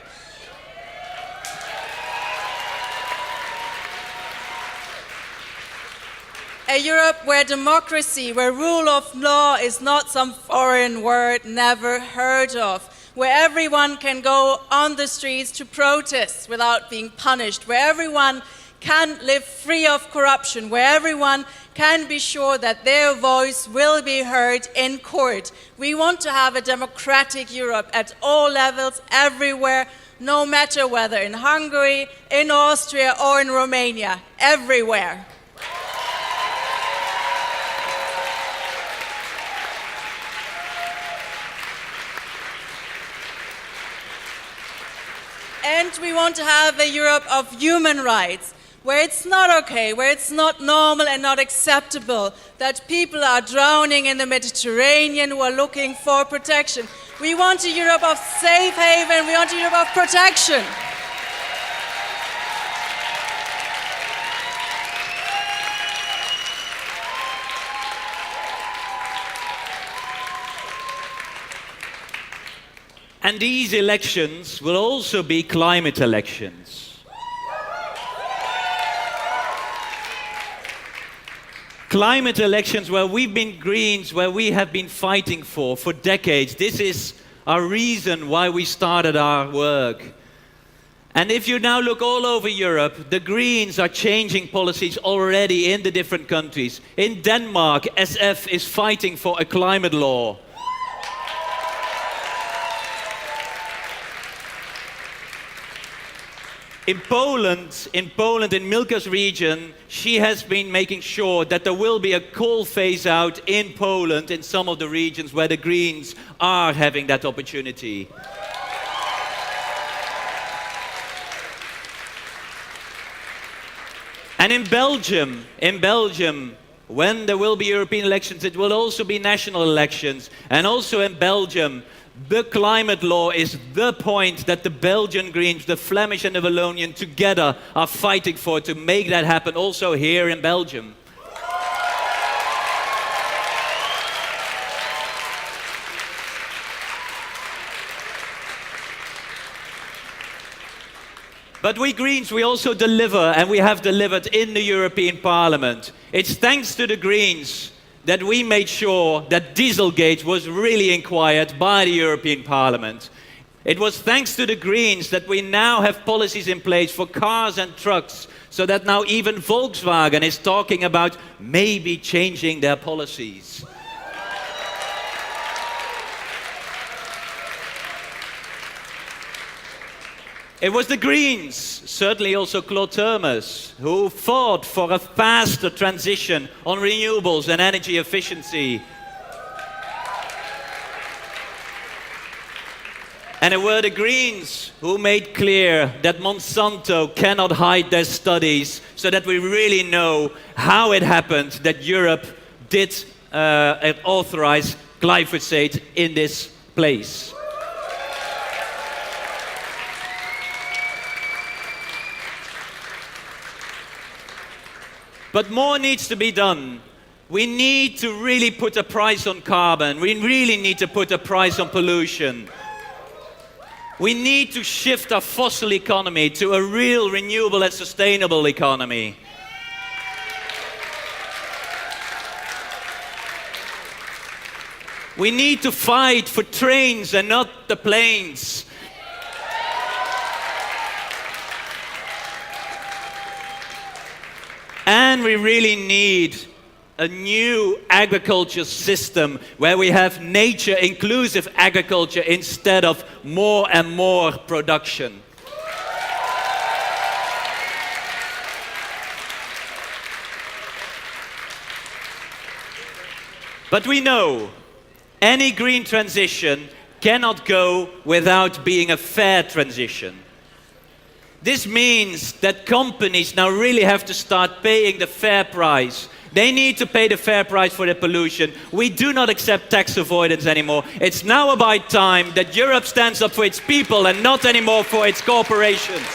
A Europe where democracy, where rule of law is not some foreign word never heard of, where everyone can go on the streets to protest without being punished, where everyone can live free of corruption, where everyone can be sure that their voice will be heard in court. We want to have a democratic Europe at all levels, everywhere, no matter whether in Hungary, in Austria, or in Romania, everywhere. And we want to have a Europe of human rights, where it's not okay, where it's not normal and not acceptable that people are drowning in the Mediterranean who are looking for protection. We want a Europe of safe haven, we want a Europe of protection. And these elections will also be climate elections. Climate elections where we've been Greens, where we have been fighting for decades. This is our reason why we started our work. And if you now look all over Europe, the Greens are changing policies already in the different countries. In Denmark, SF is fighting for a climate law. In Poland, in Milka's region, she has been making sure that there will be a coal phase out in Poland in some of the regions where the Greens are having that opportunity. And in Belgium, when there will be European elections, it will also be national elections. And also in Belgium, the climate law is the point that the Belgian Greens, the Flemish and the Wallonian together are fighting for to make that happen also here in Belgium. But we Greens, we also deliver, and we have delivered in the European Parliament. It's thanks to the Greens that we made sure that Dieselgate was really inquired by the European Parliament. It was thanks to the Greens that we now have policies in place for cars and trucks, so that now even Volkswagen is talking about maybe changing their policies. It was the Greens, certainly also Claude Turmes, who fought for a faster transition on renewables and energy efficiency. And it were the Greens who made clear that Monsanto cannot hide their studies, so that we really know how it happened that Europe did authorize glyphosate in this place. But more needs to be done. We need to really put a price on carbon. We really need to put a price on pollution. We need to shift our fossil economy to a real renewable and sustainable economy. We need to fight for trains and not the planes. And we really need a new agriculture system where we have nature-inclusive agriculture instead of more and more production. But we know any green transition cannot go without being a fair transition. This means that companies now really have to start paying the fair price. They need to pay the fair price for the pollution. We do not accept tax avoidance anymore. It's now about time that Europe stands up for its people and not anymore for its corporations.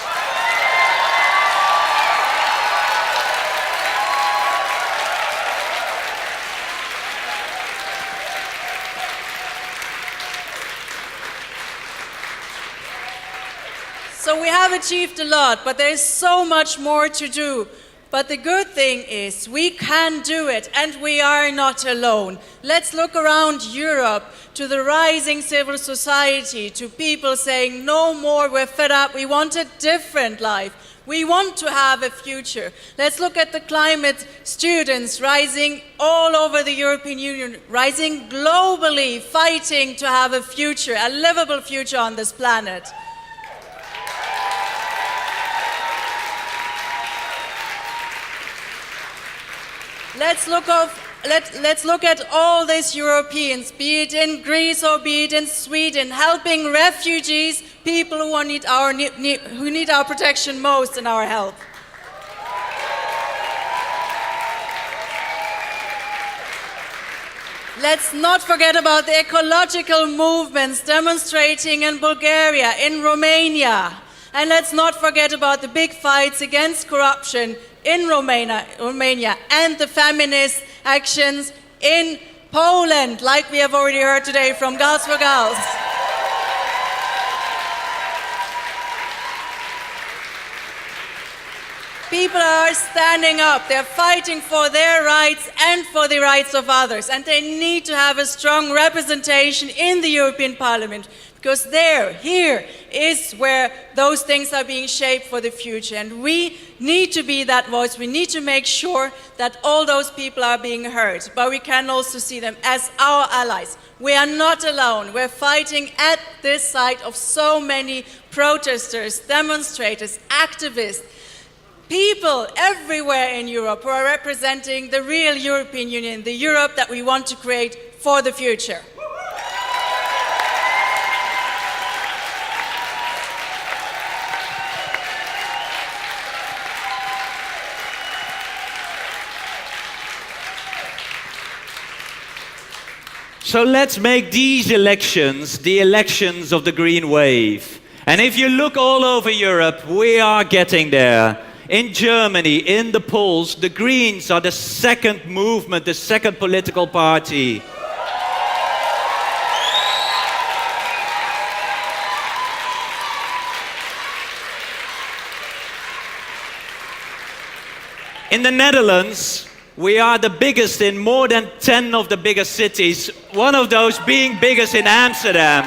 So we have achieved a lot, but there is so much more to do. But the good thing is we can do it, and we are not alone. Let's look around Europe to the rising civil society, to people saying, no more, we're fed up, we want a different life. We want to have a future. Let's look at the climate students rising all over the European Union, rising globally, fighting to have a future, a livable future on this planet. Let's look at all these Europeans, be it in Greece or be it in Sweden, helping refugees, people who need our protection most and our help. Let's not forget about the ecological movements demonstrating in Bulgaria, in Romania. And let's not forget about the big fights against corruption in Romania and the feminist actions in Poland, like we have already heard today from Girls for Girls. People are standing up, they're fighting for their rights and for the rights of others, and they need to have a strong representation in the European Parliament, because here is where those things are being shaped for the future, and we need to be that voice. We need to make sure that all those people are being heard, but we can also see them as our allies. We are not alone. We're fighting at this side of so many protesters, demonstrators, activists, people everywhere in Europe who are representing the real European Union, the Europe that we want to create for the future. So let's make these elections the elections of the green wave. And if you look all over Europe, we are getting there. In Germany, in the polls, the Greens are the second movement, the second political party. In the Netherlands, we are the biggest in more than 10 of the biggest cities, one of those being biggest in Amsterdam.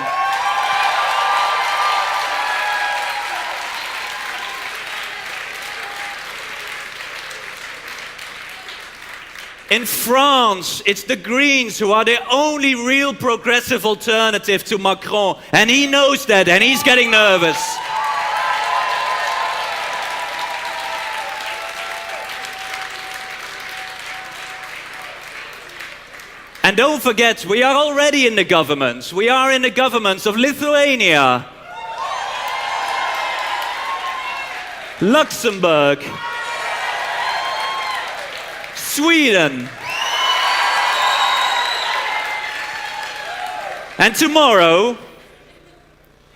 In France, it's the Greens who are the only real progressive alternative to Macron. And he knows that, and he's getting nervous. And don't forget, we are already in the governments. We are in the governments of Lithuania, Luxembourg, Sweden. And tomorrow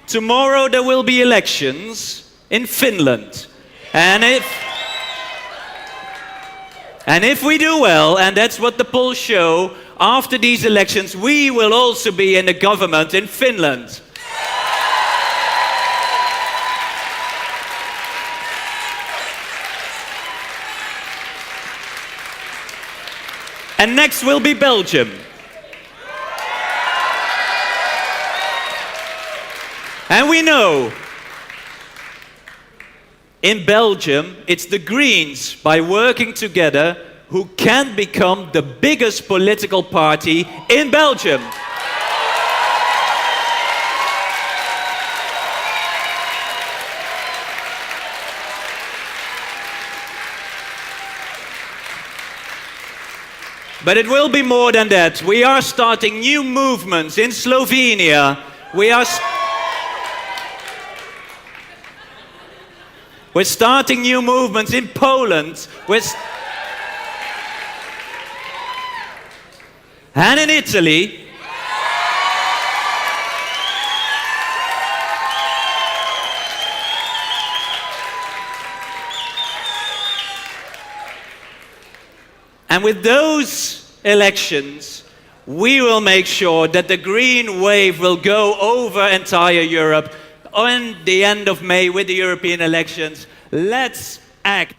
there will be elections in Finland. And if we do well, and that's what the polls show, after these elections we will also be in the government in Finland. And next will be Belgium. And we know, in Belgium, it's the Greens, by working together, who can become the biggest political party in Belgium. But it will be more than that. We are starting new movements in Slovenia. We're starting new movements in Poland. And in Italy. And with those elections, we will make sure that the green wave will go over entire Europe on the end of May with the European elections. Let's act.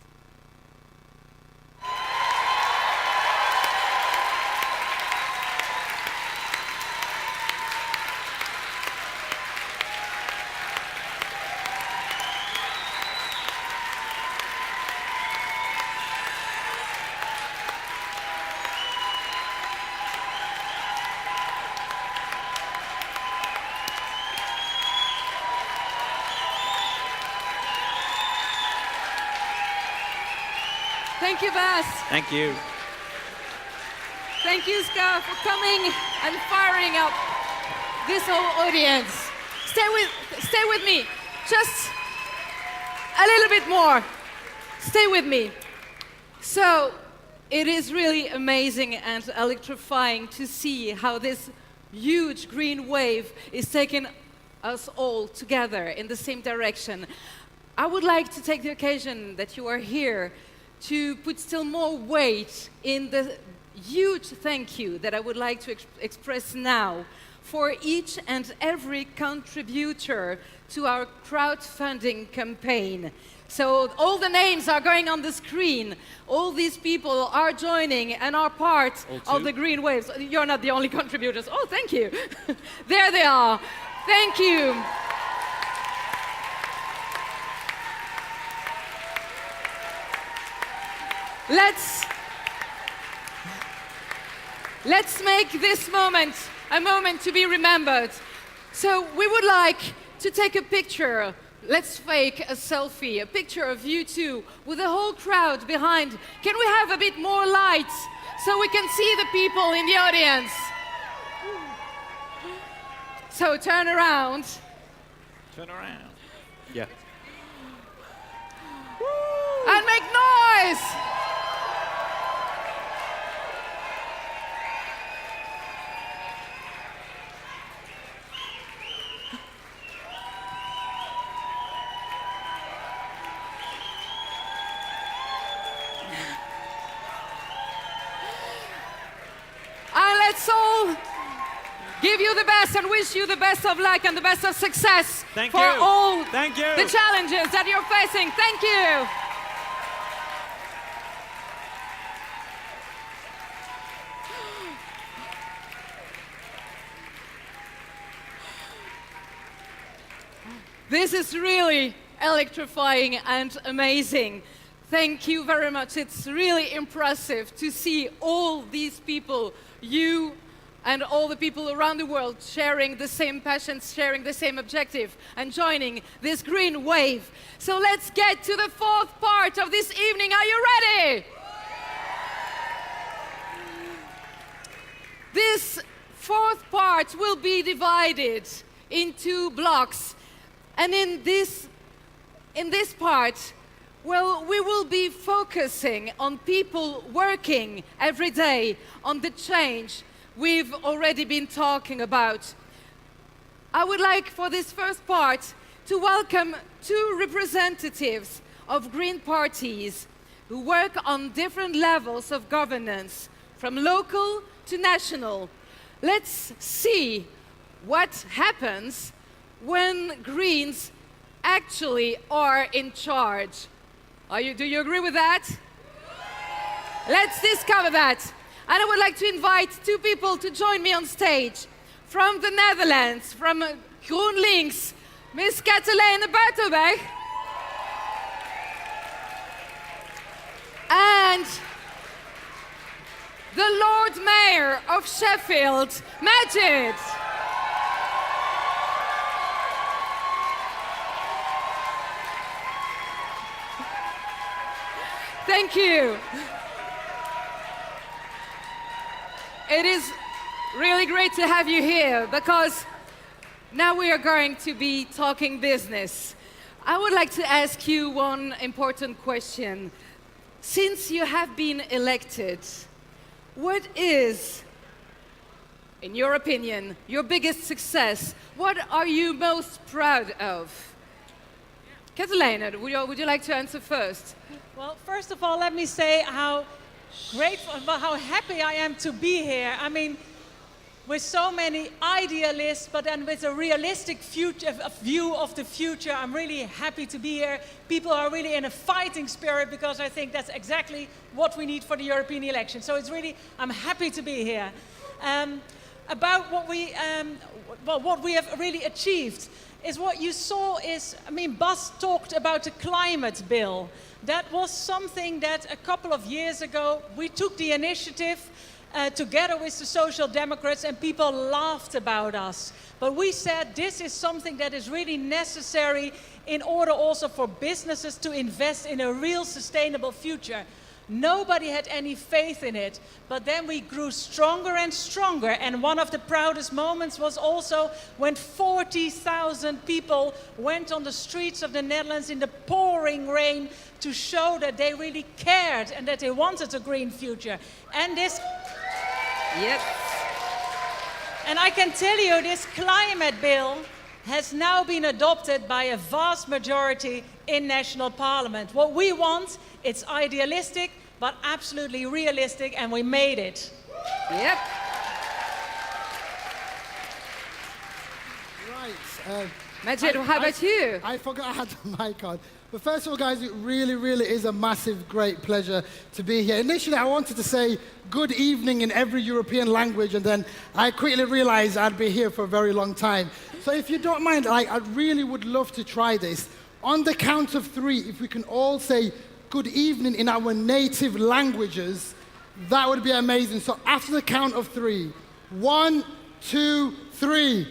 Thank you, Bas. Thank you. Thank you, Ska, for coming and firing up this whole audience. Stay with me. Just a little bit more. Stay with me. So, it is really amazing and electrifying to see how this huge green wave is taking us all together in the same direction. I would like to take the occasion that you are here to put still more weight in the huge thank you that I would like to express now for each and every contributor to our crowdfunding campaign. So all the names are going on the screen. All these people are joining and are part of the green waves. You're not the only contributors. Oh, thank you. There they are. Thank you. Let's make this moment a moment to be remembered. So we would like to take a picture. Let's fake a selfie, a picture of you two with the whole crowd behind. Can we have a bit more light so we can see the people in the audience? So turn around. Turn around. Yeah. And make noise. let's all give you the best and wish you the best of luck and the best of success Thank for you. all Thank you. the challenges that you're facing. Thank you. This is really electrifying and amazing. Thank you very much. It's really impressive to see all these people, you and all the people around the world sharing the same passions, sharing the same objective, and joining this green wave. So let's get to the fourth part of this evening. Are you ready? This fourth part will be divided into blocks. And in this part, well, we will be focusing on people working every day on the change we've already been talking about. I would like for this first part to welcome two representatives of green parties who work on different levels of governance, from local to national. Let's see what happens when Greens actually are in charge. Do you agree with that? Let's discover that. And I would like to invite two people to join me on stage. From the Netherlands, from GroenLinks, Miss Katelijne Buitenweg. And the Lord Mayor of Sheffield, Majid. Thank you. It is really great to have you here because now we are going to be talking business. I would like to ask you one important question. Since you have been elected, what is, in your opinion, your biggest success? What are you most proud of? Katelijne, would you like to answer first? Well, first of all, let me say how grateful, how happy I am to be here. I mean, with so many idealists, but then with a realistic view of the future, I'm really happy to be here. People are really in a fighting spirit because I think that's exactly what we need for the European election. So it's really, I'm happy to be here. About what we have really achieved is what you saw is, I mean, Bas talked about the climate bill. That was something that a couple of years ago, we took the initiative together with the Social Democrats and people laughed about us. But we said this is something that is really necessary in order also for businesses to invest in a real sustainable future. Nobody had any faith in it, but then we grew stronger and stronger, and one of the proudest moments was also when 40,000 people went on the streets of the Netherlands in the pouring rain to show that they really cared and that they wanted a green future. And this... Yep. And I can tell you, this climate bill has now been adopted by a vast majority in national parliament. What we want, it's idealistic, but absolutely realistic, and we made it. Yep. Right. Majid, how about you? I forgot I had the mic on. But first of all, guys, it really, really is a massive, great pleasure to be here. Initially, I wanted to say good evening in every European language, and then I quickly realized I'd be here for a very long time. So if you don't mind, I really would love to try this. On the count of 3, if we can all say good evening in our native languages, that would be amazing. So after the count of 3, 1, 2, 3.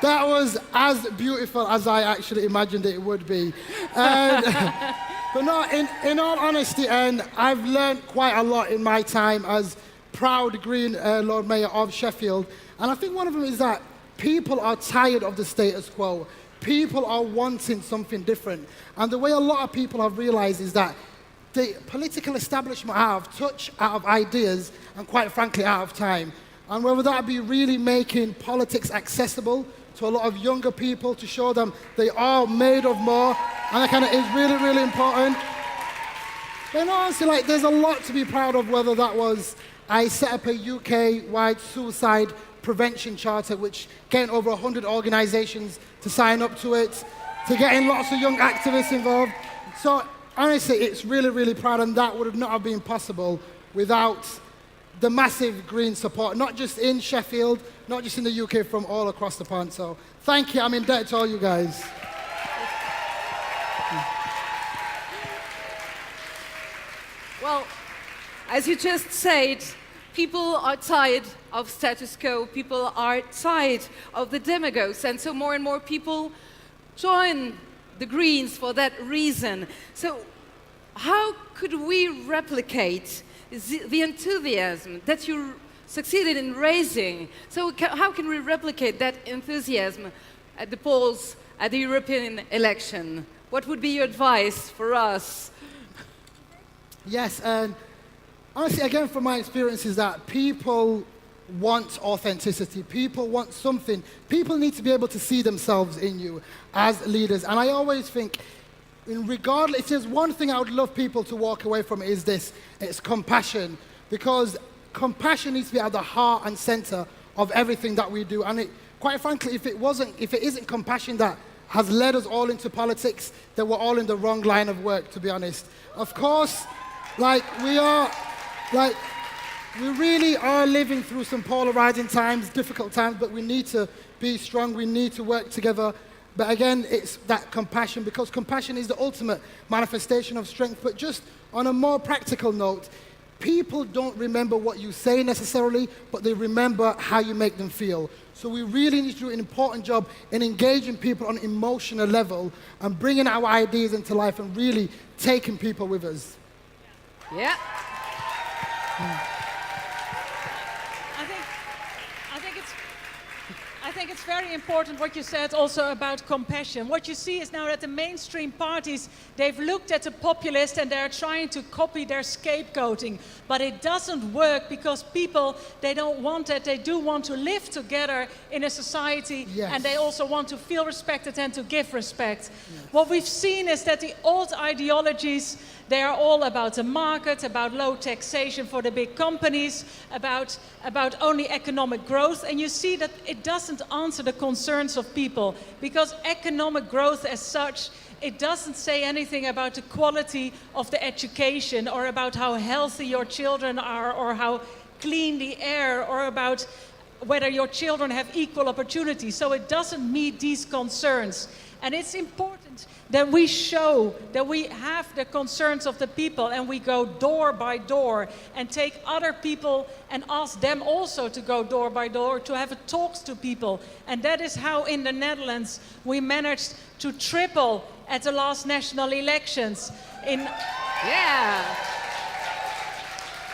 That was as beautiful as I actually imagined it would be. But no, in all honesty, and I've learned quite a lot in my time as proud Green Lord Mayor of Sheffield. And I think one of them is that people are tired of the status quo. People are wanting something different. And the way a lot of people have realized is that the political establishment are out of touch, out of ideas, and quite frankly, out of time. And whether that be really making politics accessible to a lot of younger people to show them they are made of more, and that kind of is really, really important. But honestly, like, there's a lot to be proud of, whether that was I set up a UK-wide suicide prevention charter, which getting over 100 organizations to sign up to it, to getting lots of young activists involved. So honestly, it's really, really proud, and that would not have been possible without the massive Green support, not just in Sheffield, not just in the UK, from all across the pond. So thank you. I'm in debt to all you guys. Well, as you just said, people are tired of status quo, people are tired of the demagogues, and so more and more people join the Greens for that reason. So how could we replicate the enthusiasm that you succeeded in raising? So how can we replicate that enthusiasm at the polls, at the European election? What would be your advice for us? Yes, and honestly, again, from my experience, is that people want authenticity. People want something. People need to be able to see themselves in you as leaders. And I always think, regardless, if there's one thing I would love people to walk away from, is this: it's compassion. Because compassion needs to be at the heart and center of everything that we do. And quite frankly, if it isn't compassion that has led us all into politics, then we're all in the wrong line of work, to be honest. Of course, we really are living through some polarizing times, difficult times, but we need to be strong, we need to work together. But again, it's that compassion, because compassion is the ultimate manifestation of strength. But just on a more practical note, people don't remember what you say necessarily, but they remember how you make them feel. So we really need to do an important job in engaging people on an emotional level and bringing our ideas into life and really taking people with us. Yeah. I think it's very important what you said also about compassion. What you see is now that the mainstream parties, they've looked at the populist and they're trying to copy their scapegoating. But it doesn't work, because people, they don't want that. They do want to live together in a society, yes, and they also want to feel respected and to give respect. Yes. What we've seen is that the old ideologies, they are all about the market, about low taxation for the big companies, about only economic growth. And you see that it doesn't answer the concerns of people, because economic growth as such, it doesn't say anything about the quality of the education, or about how healthy your children are, or how clean the air, or about whether your children have equal opportunity. So it doesn't meet these concerns. And it's important that we show that we have the concerns of the people, and we go door by door and take other people and ask them also to go door by door to have talks to people. And that is how in the Netherlands we managed to triple at the last national elections. Yeah.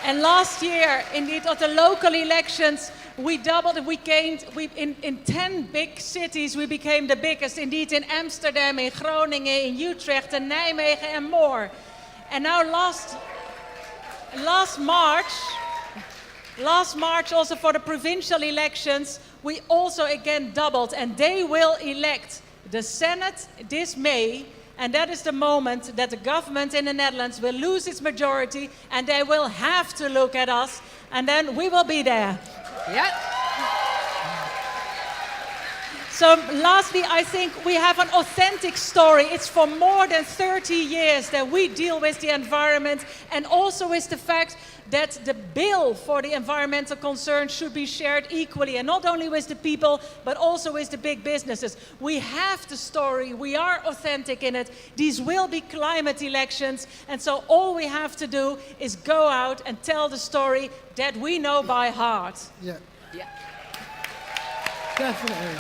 And last year, indeed, at the local elections, we doubled, in 10 big cities, we became the biggest. Indeed, in Amsterdam, in Groningen, in Utrecht, in Nijmegen, and more. And now last March, also for the provincial elections, we also again doubled. And they will elect the Senate this May. And that is the moment that the government in the Netherlands will lose its majority, and they will have to look at us, and then we will be there. Yeah. So lastly, I think we have an authentic story. It's for more than 30 years that we deal with the environment, and also with the fact that the bill for the environmental concerns should be shared equally, and not only with the people, but also with the big businesses. We have the story, we are authentic in it. These will be climate elections, and so all we have to do is go out and tell the story that we know by heart. Yeah. Yeah. Definitely.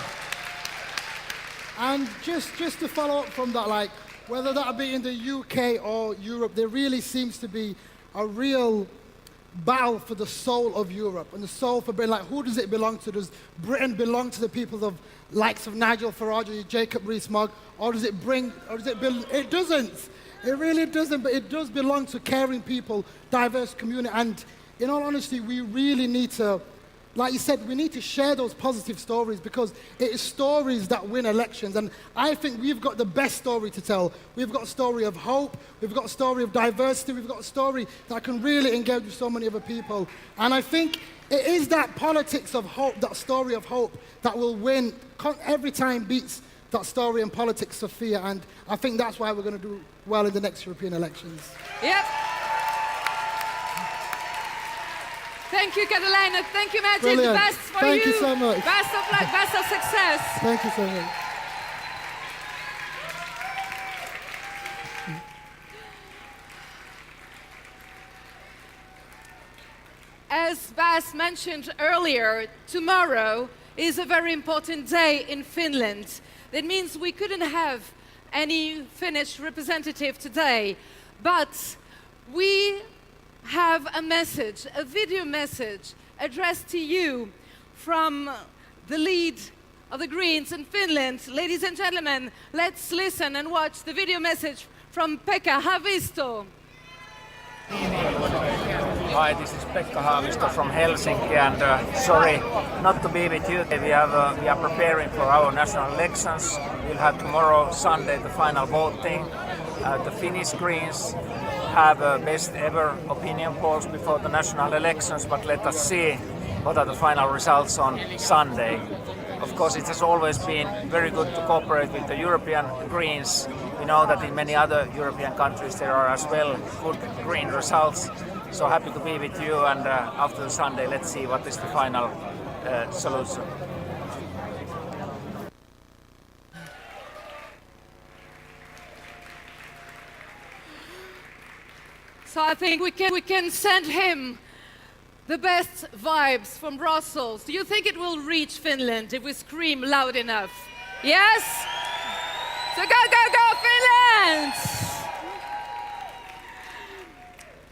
And just to follow up from that, whether that be in the UK or Europe, there really seems to be a real battle for the soul of Europe and the soul for Britain. Who does it belong to? Does Britain belong to the people of likes of Nigel Farage or Jacob Rees-Mogg, or does it belong? It doesn't. It really doesn't, but it does belong to caring people, diverse community. And in all honesty, we really need to like you said, we need to share those positive stories because it is stories that win elections. And I think we've got the best story to tell. We've got a story of hope, we've got a story of diversity, we've got a story that can really engage with so many other people. And I think it is that politics of hope, that story of hope, that will win every time beats that story and politics of fear. And I think that's why we're going to do well in the next European elections. Yep. Thank you, Catalina. Thank you, Magic. Brilliant. The best for Thank you so much. Best of luck, best of success. Thank you so much. As Bas mentioned earlier, tomorrow is a very important day in Finland. That means we couldn't have any Finnish representative today, but we have a message, a video message addressed to you from the lead of the Greens in Finland. Ladies and gentlemen, let's listen and watch the video message from Pekka Haavisto. Hi, this is Pekka Haavisto from Helsinki, and sorry not to be with you. We are preparing for our national elections. We'll have tomorrow, Sunday, the final voting. The Finnish Greens have best ever opinion polls before the national elections, but let us see what are the final results on Sunday. Of course, it has always been very good to cooperate with the European Greens. We know that in many other European countries there are as well good green results. So happy to be with you, and after the Sunday, let's see what is the final solution. So I think we can send him the best vibes from Brussels. Do you think it will reach Finland if we scream loud enough? Yes? So go, go, go, Finland!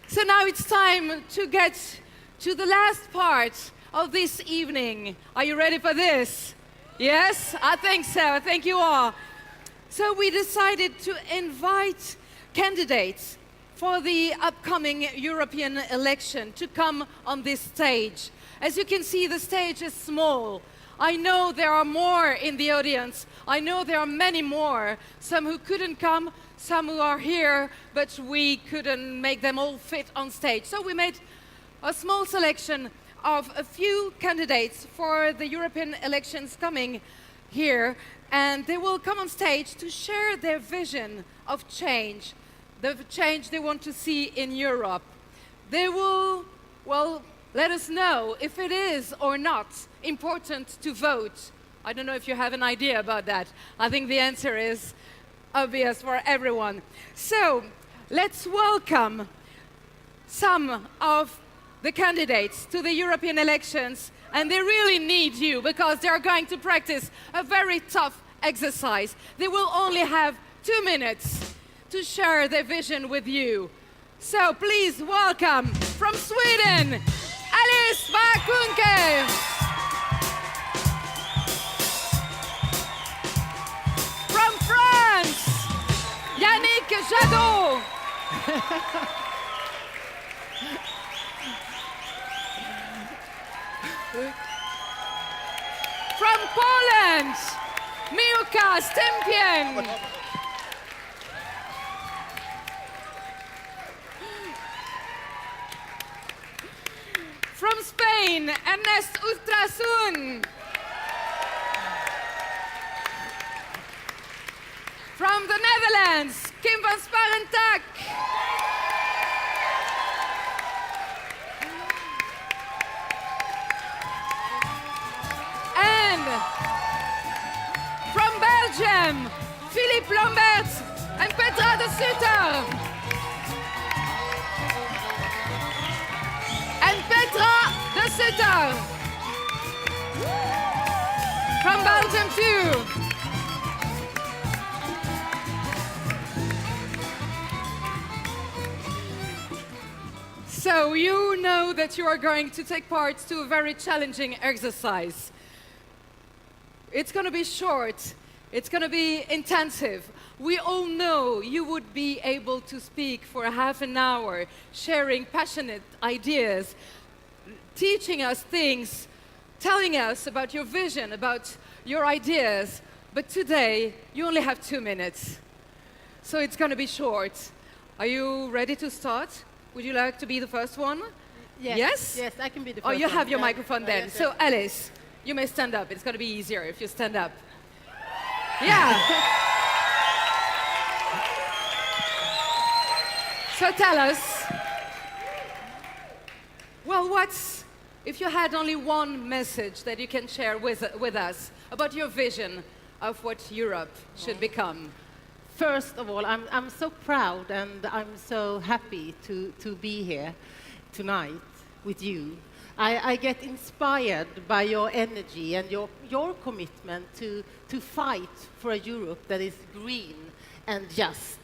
So now it's time to get to the last part of this evening. Are you ready for this? Yes? I think so. I think you are. So we decided to invite candidates for the upcoming European election to come on this stage. As you can see, the stage is small. I know there are more in the audience. I know there are many more, some who couldn't come, some who are here, but we couldn't make them all fit on stage. So we made a small selection of a few candidates for the European elections coming here, and they will come on stage to share their vision of change, the change they want to see in Europe. They will, well, let us know if it is or not important to vote. I don't know if you have an idea about that. I think the answer is obvious for everyone. So let's welcome some of the candidates to the European elections, and they really need you because they are going to practice a very tough exercise. They will only have 2 minutes to share their vision with you. So please welcome from Sweden, Alice Bah Kuhnke. From France, Yannick Jadot. From Poland, Miłka Stępień. From Spain, Ernest Urtasun. From the Netherlands, Kim van Sparentak. And from Belgium, Philippe Lambert and Petra de Sutter. And Petra de Sutter. From Belgium too. So you know that you are going to take part to a very challenging exercise. It's going to be short. It's going to be intensive. We all know you would be able to speak for half an hour, sharing passionate ideas, teaching us things telling us about your vision, about your ideas. But today, you only have 2 minutes. So it's going to be short. Are you ready to start? Would you like to be the first one? Yes. Yes? Yes, I can be the Oh, first you one. have your Yeah. microphone then. Yes, So, yes. Alice, you may stand up. It's going to be easier if you stand up. Yeah. So tell us, well, if you had only one message that you can share with us about your vision of what Europe should become? First of all, I'm so proud and I'm so happy to be here tonight with you. I get inspired by your energy and your commitment to fight for a Europe that is green and just.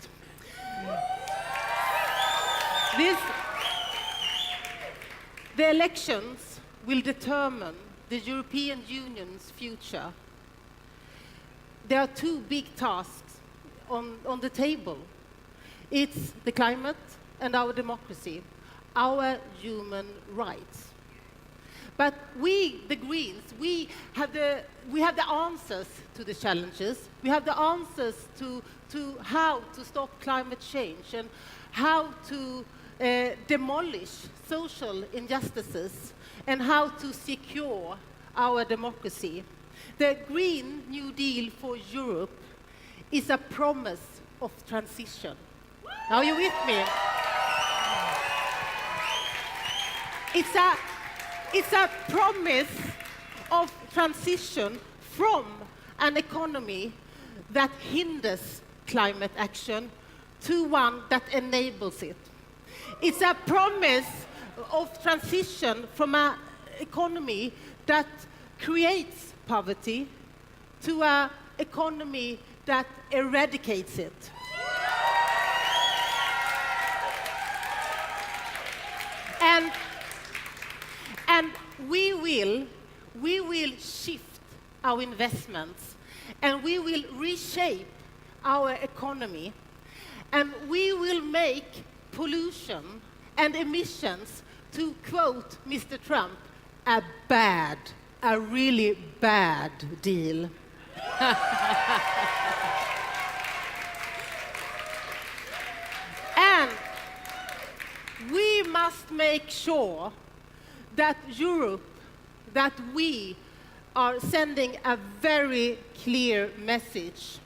The elections will determine the European Union's future. There are two big tasks on the table. It's the climate and our democracy, our human rights. But we, the Greens, we have the answers to the challenges. We have the answers to how to stop climate change and how to demolish social injustices and how to secure our democracy. The Green New Deal for Europe is a promise of transition. Are you with me? It's a promise of transition from an economy that hinders climate action to one that enables it. It's a promise of transition from an economy that creates poverty to an economy that eradicates it. And we will shift our investments and we will reshape our economy and we will make pollution and emissions, to quote Mr. Trump, a really bad deal. And we must make sure that Europe, that we are sending a very clear message.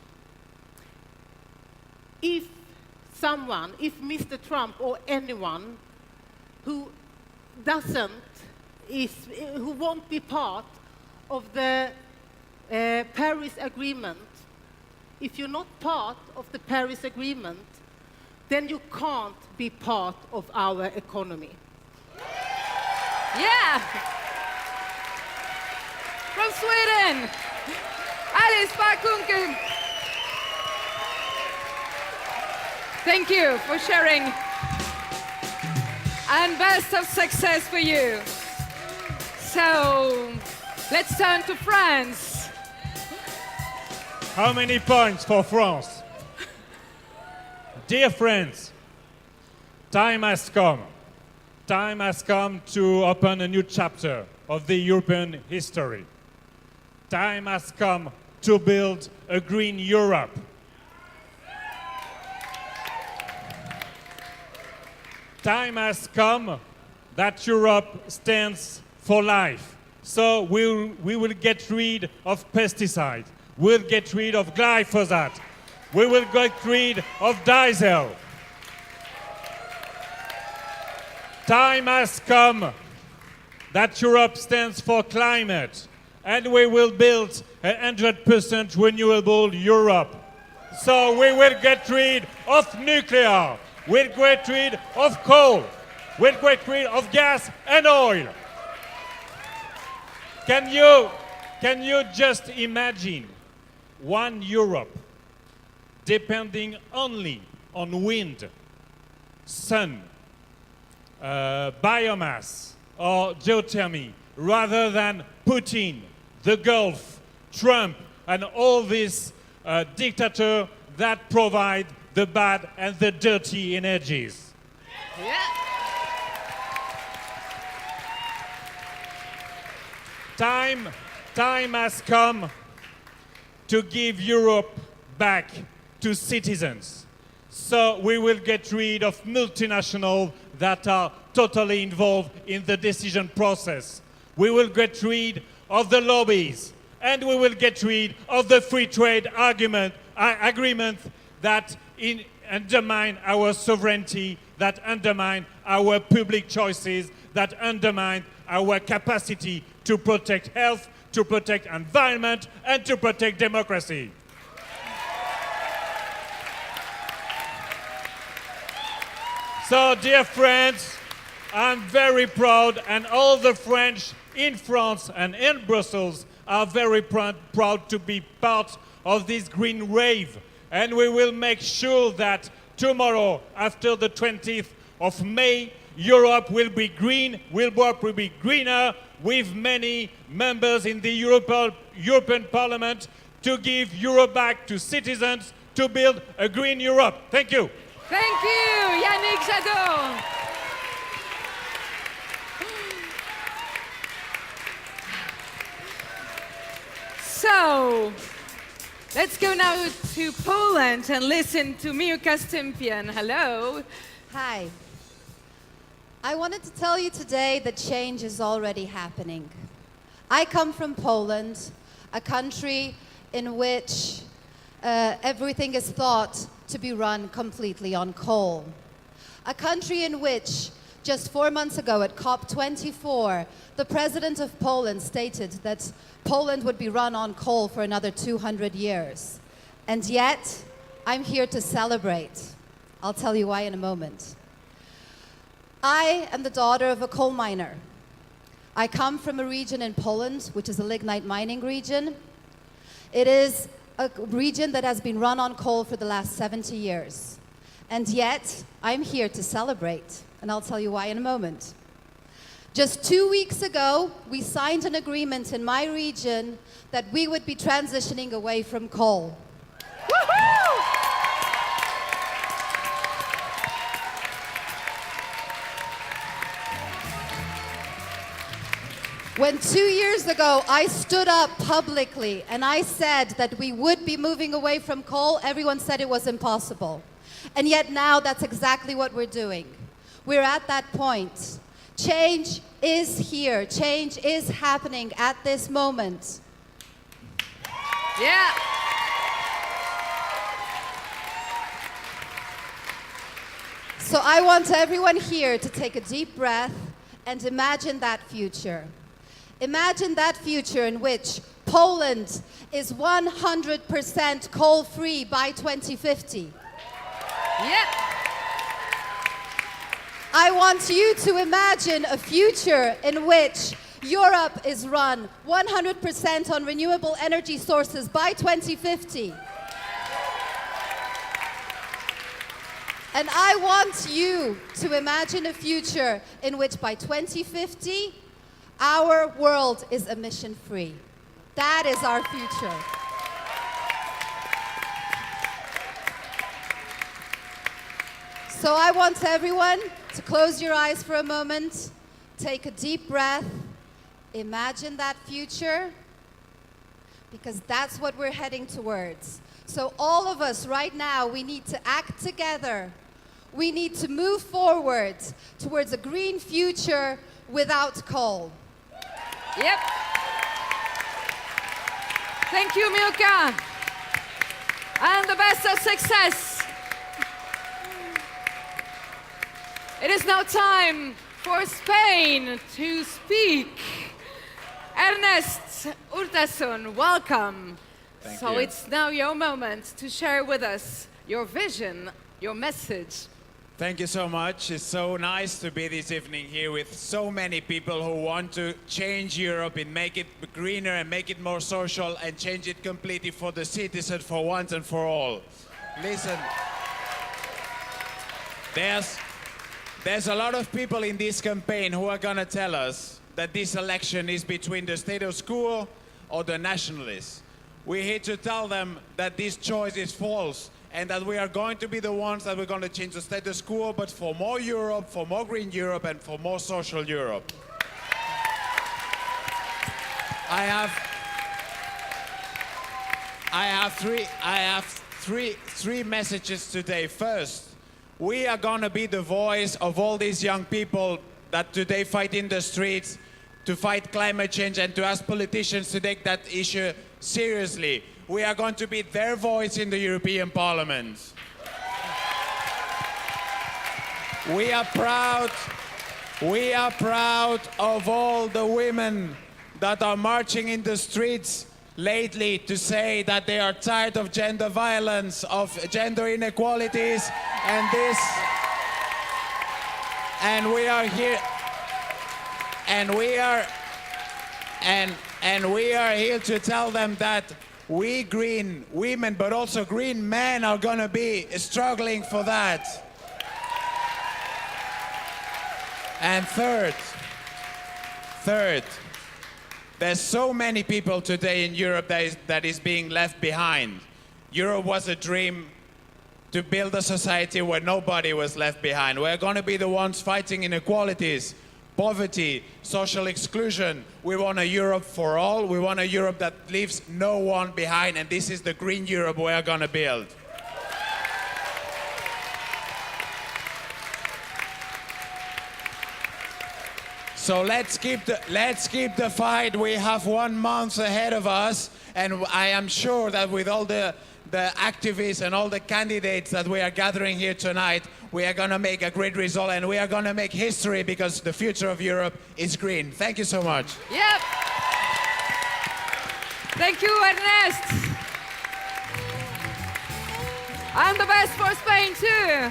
If Mr. Trump or anyone who won't be part of the Paris Agreement, if you're not part of the Paris Agreement, then you can't be part of our economy. Yeah! From Sweden, Alice Bakunken. Thank you for sharing. And best of success for you. So, let's turn to France. How many points for France? Dear friends, time has come. Time has come to open a new chapter of the European history. Time has come to build a green Europe. Time has come that Europe stands for life. So we will get rid of pesticides. We'll get rid of glyphosate. We will get rid of diesel. Time has come that Europe stands for climate, and we will build a 100% renewable Europe. So we will get rid of nuclear, we'll get rid of coal, we'll get rid of gas and oil. Can you just imagine one Europe depending only on wind, sun, biomass or geothermy, rather than Putin, the Gulf, Trump, and all these dictators that provide the bad and the dirty energies? time has come to give Europe back to citizens. So we will get rid of multinationals that are totally involved in the decision process. We will get rid of the lobbies, and we will get rid of the free trade agreement that undermine our sovereignty, that undermine our public choices, that undermine our capacity to protect health, to protect environment, and to protect democracy. So, dear friends, I'm very proud, and all the French in France and in Brussels are very proud to be part of this green wave. And we will make sure that tomorrow, after the 20th of May, Europe will be green, Europe will be greener, with many members in the European Parliament to give Europe back to citizens to build a green Europe. Thank you. Thank you, Yannick Jadot. So, let's go now to Poland and listen to Miłka Stympian. Hello. Hi. I wanted to tell you today that change is already happening. I come from Poland, a country in which everything is thought to be run completely on coal. A country in which, just 4 months ago at COP24, the president of Poland stated that Poland would be run on coal for another 200 years. And yet, I'm here to celebrate. I'll tell you why in a moment. I am the daughter of a coal miner. I come from a region in Poland, which is a lignite mining region. It is a region that has been run on coal for the last 70 years. And yet, I'm here to celebrate, and I'll tell you why in a moment. Just 2 weeks ago, we signed an agreement in my region that we would be transitioning away from coal. When 2 years ago I stood up publicly and I said that we would be moving away from coal, everyone said it was impossible. And yet now that's exactly what we're doing. We're at that point. Change is here. Change is happening at this moment. Yeah. So I want everyone here to take a deep breath and imagine that future. Imagine that future in which Poland is 100% coal-free by 2050. Yeah. I want you to imagine a future in which Europe is run 100% on renewable energy sources by 2050. And I want you to imagine a future in which by 2050, our world is emission-free. That is our future. So I want everyone to close your eyes for a moment, take a deep breath, imagine that future, because that's what we're heading towards. So all of us right now, we need to act together. We need to move forward towards a green future without coal. Yep. Thank you, Miłka. And the best of success. It is now time for Spain to speak. Ernest Urtasun, welcome. Thank so you. it's now your moment to share with us your vision, your message. Thank you so much. It's so nice to be this evening here with so many people who want to change Europe and make it greener and make it more social and change it completely for the citizen for once and for all. Listen, there's a lot of people in this campaign who are going to tell us that this election is between the status quo or the nationalists. We're here to tell them that this choice is false and that we are going to be the ones that we're going to change the status quo, but for more Europe, for more green Europe, and for more social Europe. three messages today. First, we are going to be the voice of all these young people that today fight in the streets to fight climate change and to ask politicians to take that issue seriously. We are going to be their voice in the European Parliament. We are proud of all the women that are marching in the streets lately to say that they are tired of gender violence, of gender inequalities, and this. And we are here, and we are here to tell them that we green women, but also green men, are gonna be struggling for that. And third, there's so many people today in Europe that is being left behind. Europe was a dream to build a society where nobody was left behind. We're going to be the ones fighting inequalities, poverty, social exclusion. We want a Europe for all. We want a Europe that leaves no one behind, and this is the green Europe we're going to build. So let's keep the fight. We have 1 month ahead of us, and I am sure that with all the activists and all the candidates that we are gathering here tonight, we are going to make a great result, and we are going to make history, because the future of Europe is green. Thank you so much. Yep. Thank you, Ernest. And the best for Spain too.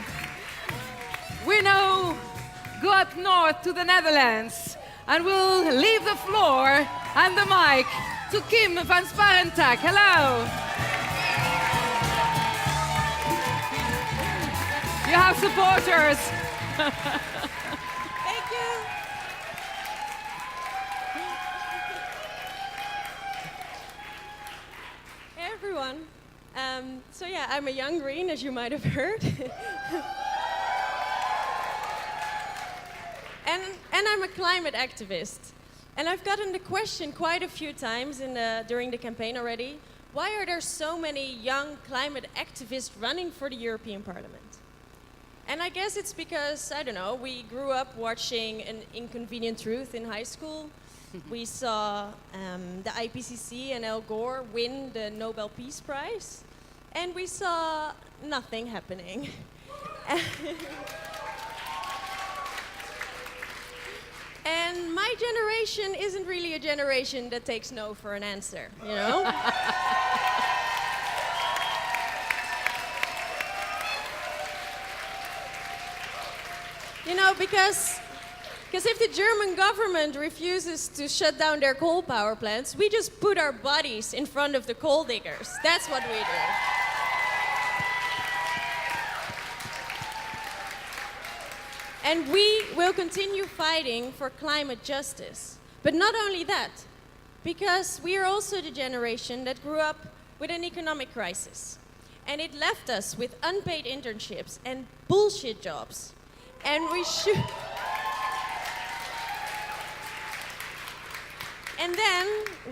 We now go up north to the Netherlands, and we'll leave the floor and the mic to Kim van Sparentak. Hello. You have supporters. Thank you. Hey everyone. So yeah, I'm a young green, as you might have heard. And I'm a climate activist. And I've gotten the question quite a few times during the campaign already. Why are there so many young climate activists running for the European Parliament? And I guess it's because, I don't know, we grew up watching An Inconvenient Truth in high school. We saw the IPCC and Al Gore win the Nobel Peace Prize. And we saw nothing happening. And my generation isn't really a generation that takes no for an answer, you know? You know, because if the German government refuses to shut down their coal power plants, we just put our bodies in front of the coal diggers. That's what we do. And we will continue fighting for climate justice. But not only that, because we are also the generation that grew up with an economic crisis. And it left us with unpaid internships and bullshit jobs. And we should... And then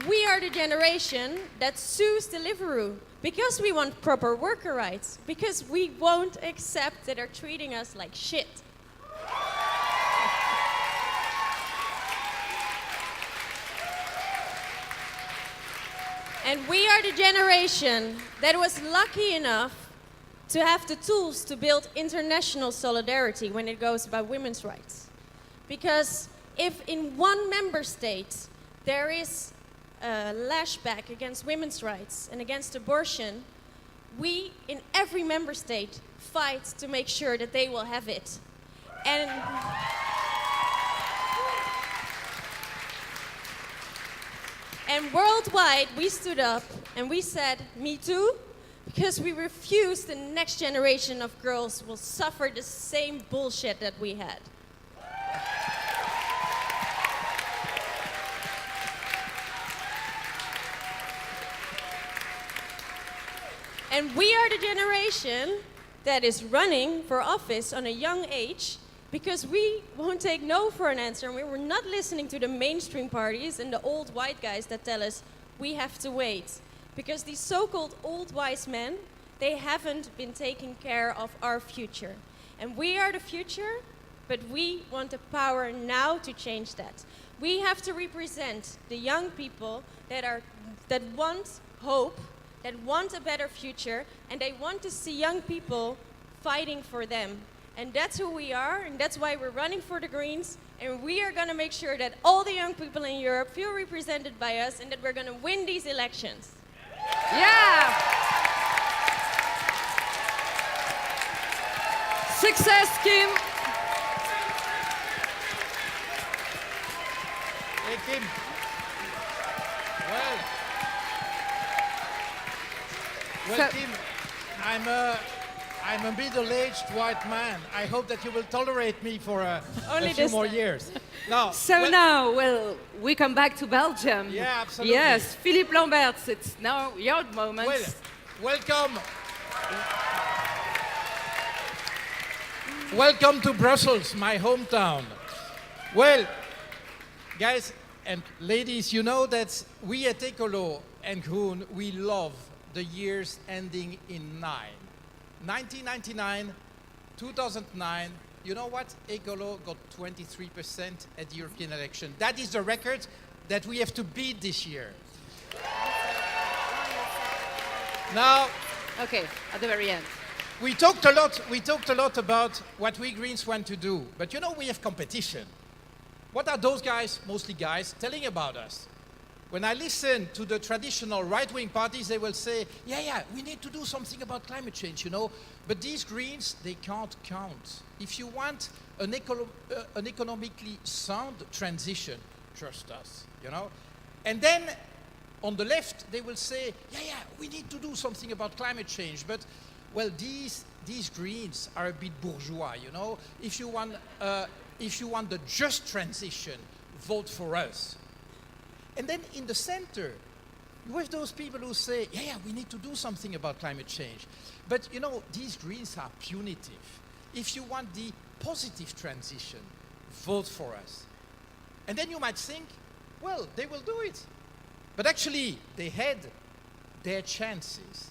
we are the generation that sues Deliveroo because we want proper worker rights, because we won't accept that they're treating us like shit. And we are the generation that was lucky enough to have the tools to build international solidarity when it goes about women's rights. Because if in one member state there is a lashback against women's rights and against abortion, we in every member state fight to make sure that they will have it. And worldwide, we stood up and we said, "Me too," because we refuse the next generation of girls will suffer the same bullshit that we had. And we are the generation that is running for office on a young age Because we won't take no for an answer, and we were not listening to the mainstream parties and the old white guys that tell us we have to wait. Because these so-called old wise men, they haven't been taking care of our future. And we are the future, but we want the power now to change that. We have to represent the young people that want hope, that want a better future, and they want to see young people fighting for them. And that's who we are, and that's why we're running for the Greens, and we are going to make sure that all the young people in Europe feel represented by us and that we're going to win these elections. Yeah! Success, Kim! Hey, Kim. Well, Kim, I'm a middle-aged white man. I hope that you will tolerate me for a few more years. No. So now, we come back to Belgium. Yeah, absolutely. Yes, Philippe Lamberts, it's now your moment. Well, welcome. Welcome to Brussels, my hometown. Well, guys and ladies, you know that we at Ecolo and Groen, we love the years ending in 9. 1999, 2009, you know what? Ecolo got 23% at the European election. That is the record that we have to beat this year. Now, okay, at the very end. We talked a lot about what we Greens want to do, but you know we have competition. What are those guys, mostly guys, telling about us? When I listen to the traditional right-wing parties, they will say, yeah, we need to do something about climate change, you know. But these Greens, they can't count. If you want an economically sound transition, trust us, you know. And then on the left, they will say, yeah, we need to do something about climate change. But, well, these Greens are a bit bourgeois, you know. If you want the just transition, vote for us. And then in the center, you have those people who say, yeah, we need to do something about climate change. But, you know, these Greens are punitive. If you want the positive transition, vote for us. And then you might think, well, they will do it. But actually, they had their chances.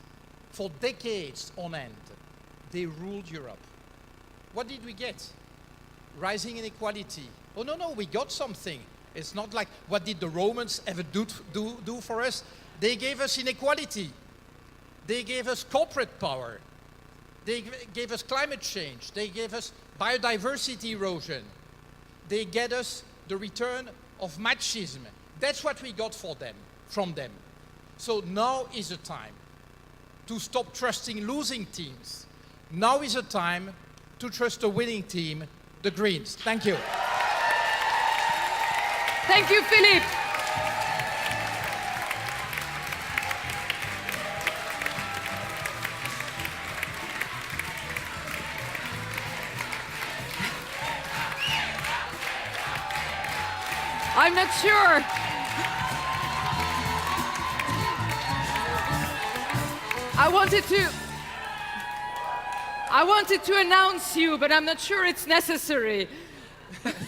For decades on end, they ruled Europe. What did we get? Rising inequality. Oh, no, we got something. It's not like, what did the Romans ever do for us? They gave us inequality. They gave us corporate power. They gave us climate change. They gave us biodiversity erosion. They get us the return of machismo. That's what we got from them. So now is the time to stop trusting losing teams. Now is the time to trust a winning team, the Greens. Thank you. Thank you, Philippe. I'm not sure. I wanted to announce you, but I'm not sure it's necessary.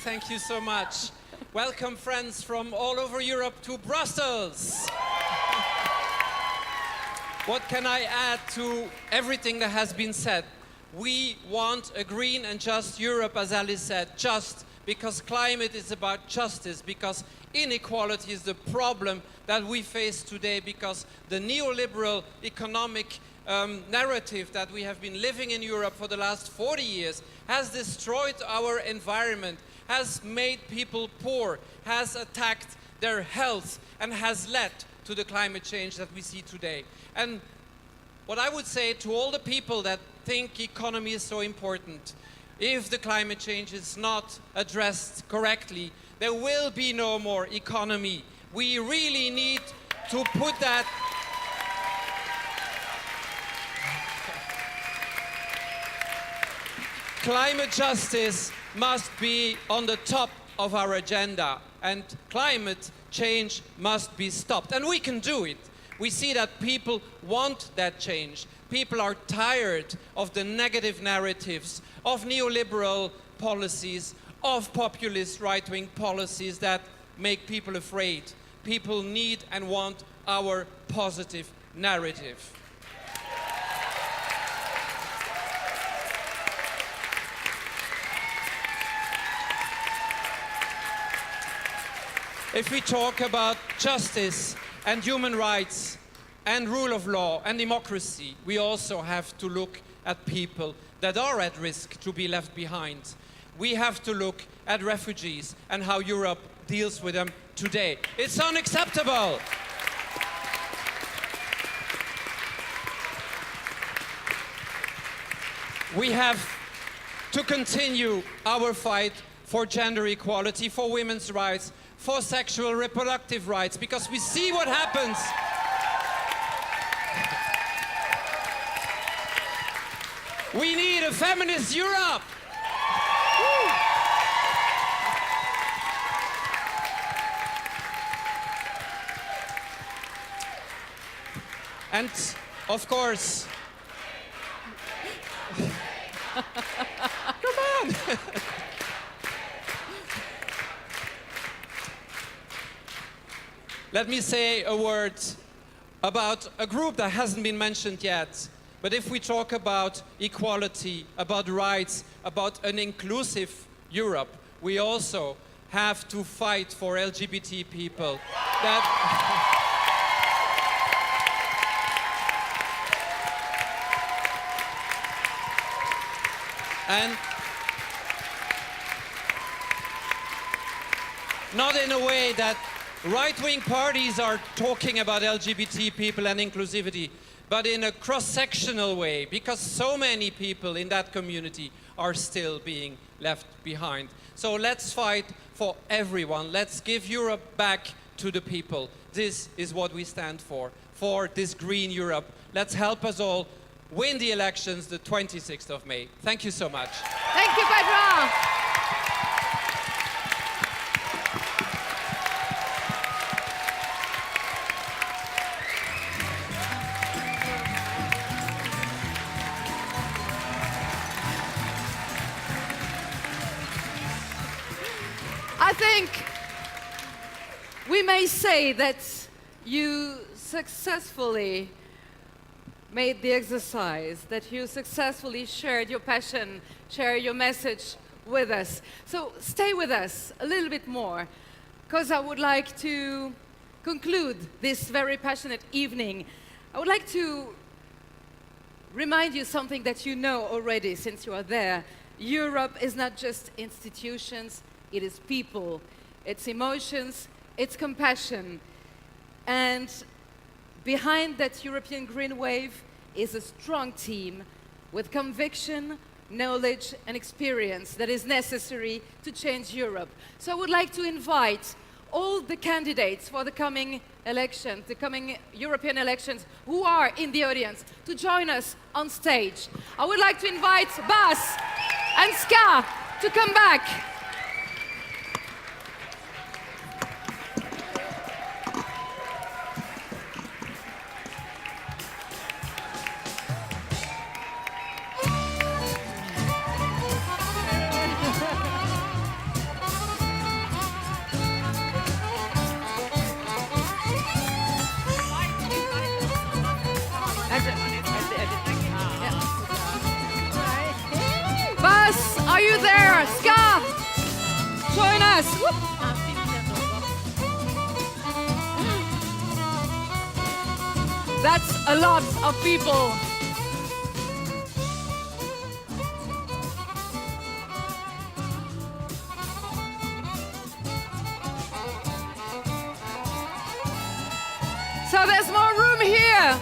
Thank you so much. Welcome, friends from all over Europe to Brussels. What can I add to everything that has been said? We want a green and just Europe, as Alice said, just because climate is about justice, because inequality is the problem that we face today, because the neoliberal economic narrative that we have been living in Europe for the last 40 years has destroyed our environment, has made people poor, has attacked their health, and has led to the climate change that we see today. And what I would say to all the people that think economy is so important, if the climate change is not addressed correctly, there will be no more economy. We really need to put that climate justice must be on the top of our agenda, and climate change must be stopped. And we can do it. We see that people want that change. People are tired of the negative narratives, of neoliberal policies, of populist right-wing policies that make people afraid. People need and want our positive narrative. If we talk about justice and human rights and rule of law and democracy, we also have to look at people that are at risk to be left behind. We have to look at refugees and how Europe deals with them today. It's unacceptable. We have to continue our fight for gender equality, for women's rights, for sexual reproductive rights, because we see what happens. We need a feminist Europe. And of course, come on. Let me say a word about a group that hasn't been mentioned yet. But if we talk about equality, about rights, about an inclusive Europe, we also have to fight for LGBT people. And not in a way that right-wing parties are talking about LGBT people and inclusivity, but in a cross-sectional way, because so many people in that community are still being left behind. So let's fight for everyone. Let's give Europe back to the people. This is what we stand for this green Europe. Let's help us all win the elections the 26th of May. Thank you so much. Thank you, Petra. I think we may say that you successfully made the exercise, that you successfully shared your passion, share your message with us. So stay with us a little bit more, because I would like to conclude this very passionate evening. I would like to remind you something that you know already since you are there. Europe is not just institutions, it is people, it's emotions, it's compassion. And behind that European Green Wave is a strong team with conviction, knowledge and experience that is necessary to change Europe. So I would like to invite all the candidates for the coming elections, the coming European elections, who are in the audience, to join us on stage. I would like to invite Bas and Ska to come back. Bas, are you there? Ska, join us. Whoop. That's a lot of people. So there's more room here.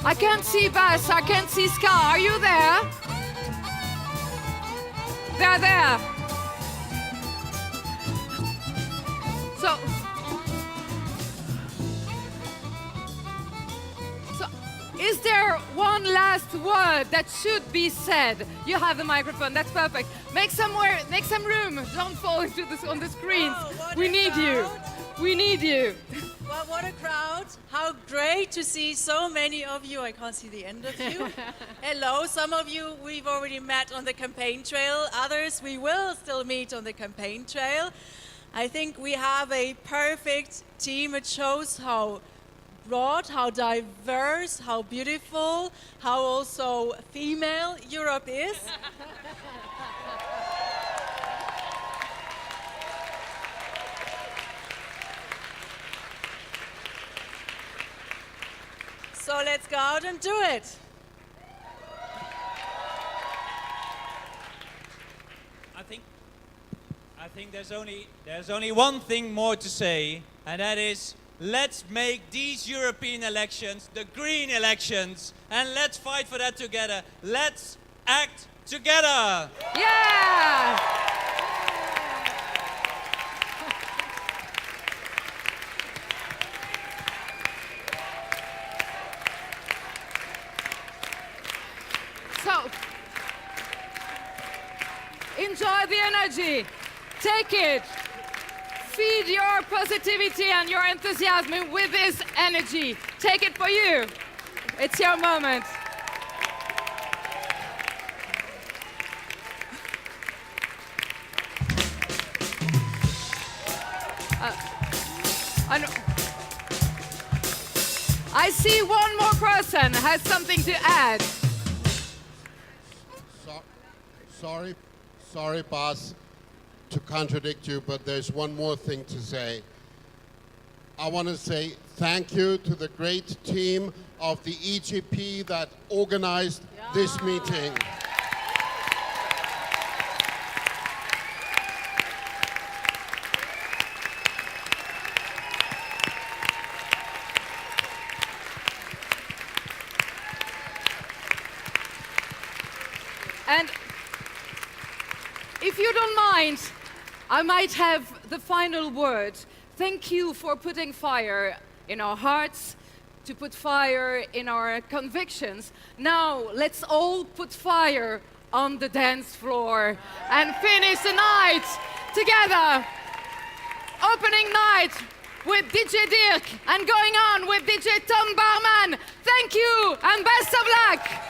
I can't see Bas, I can't see Ska. Are you there? They're there. So is there one last word that should be said? You have the microphone, that's perfect. Make some room. Don't fall into this on the screens. We need you. We need you. Well, what a crowd. How great to see so many of you. I can't see the end of you. Hello, some of you we've already met on the campaign trail. Others we will still meet on the campaign trail. I think we have a perfect team. It shows how broad, how diverse, how beautiful, how also female Europe is. So let's go out and do it. I think there's only one thing more to say, and that is let's make these European elections the green elections, and let's fight for that together. Let's act together. Yeah! So, enjoy the energy. Take it. Feed your positivity and your enthusiasm with this energy. Take it for you. It's your moment. I see one more person has something to add. Sorry, boss, to contradict you, but there's one more thing to say. I want to say thank you to the great team of the EGP that organized this meeting. And if you don't mind, I might have the final word. Thank you for putting fire in our hearts, to put fire in our convictions. Now, let's all put fire on the dance floor and finish the night together. Opening night with DJ Dirk and going on with DJ Tom Barman. Thank you and best of luck.